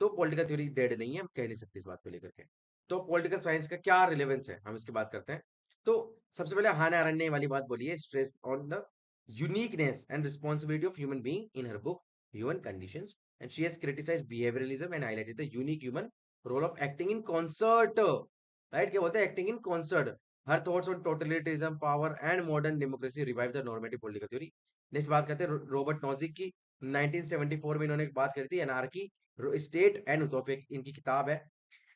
तो पॉलिटिकल थ्योरी डेड नहीं है, हम कह नहीं सकते इस बात को लेकर के। तो पॉलिटिकल साइंस का क्या रिलेवेंस है, हम इसकी बात करते हैं। तो सबसे पहले हाना अरेंट ने ये वाली बात बोली है, stress on the uniqueness and responsibility of human being in her book human conditions, and she has criticised behaviouralism and highlighted the unique human role of acting in concert. Right, क्या बोलते हैं, acting in concert. Her thoughts on totalitarianism, power and modern democracy revive the normative political theory. Next बात करते हैं Robert Nozick की। 1974 में इन्होंने एक बात करी थी, एनार्की, स्टेट एंड यूटोपिया, इनकी किताब है,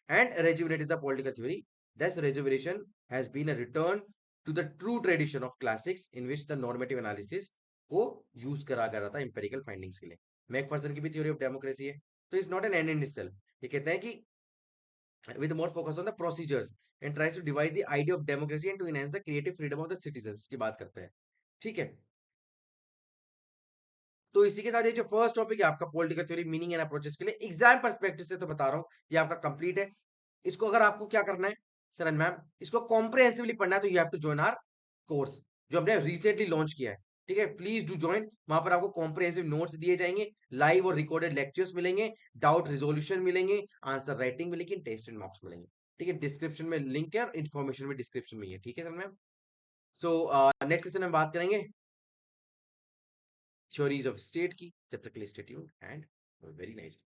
and rejuvenated the political theory. This rejuvenation has been a return to the true tradition of classics in which the normative analysis को यूज करा कर रहा था empirical findings के लिए। मैकफर्सन की भी theory of democracy है। तो it's not an and in itself। ये कहते हैं कि with more focus on the procedures and tries to devise the idea of democracy and to enhance the creative freedom of the citizens की बात करते हैं। ठीक है, तो इसी के साथ ये जो फर्स्ट टॉपिक है आपका political theory meaning and approaches के लिए एग्जाम पर्सपेक्टिव से तो बता रहा हूँ, ये आपका कंप्लीट है। इसको अगर आपको क्या करना है सर एंड मैम, इसको कॉम्प्रिहेंसिवली पढ़ना है, तो you have to join our course जो हमने रिसेंटली लॉन्च किया है। ठीक है, प्लीज डू ज्वाइन। वहां पर आपको कॉम्प्रिहेंसिव नोट्स दिए जाएंगे, लाइव और रिकॉर्डेड लेक्चर्स मिलेंगे, डाउट रिजोल्यूशन मिलेंगे, आंसर राइटिंग मिलेगी, टेस्ट एंड मार्क्स मिलेंगे। ठीक है, डिस्क्रिप्शन में लिंक है और इन्फॉर्मेशन में डिस्क्रिप्शन में ही है। ठीक है sir ma'am. So next session में बात करेंगे थ्योरीज ऑफ स्टेट की। जब तक के लिए stay tuned and very nice.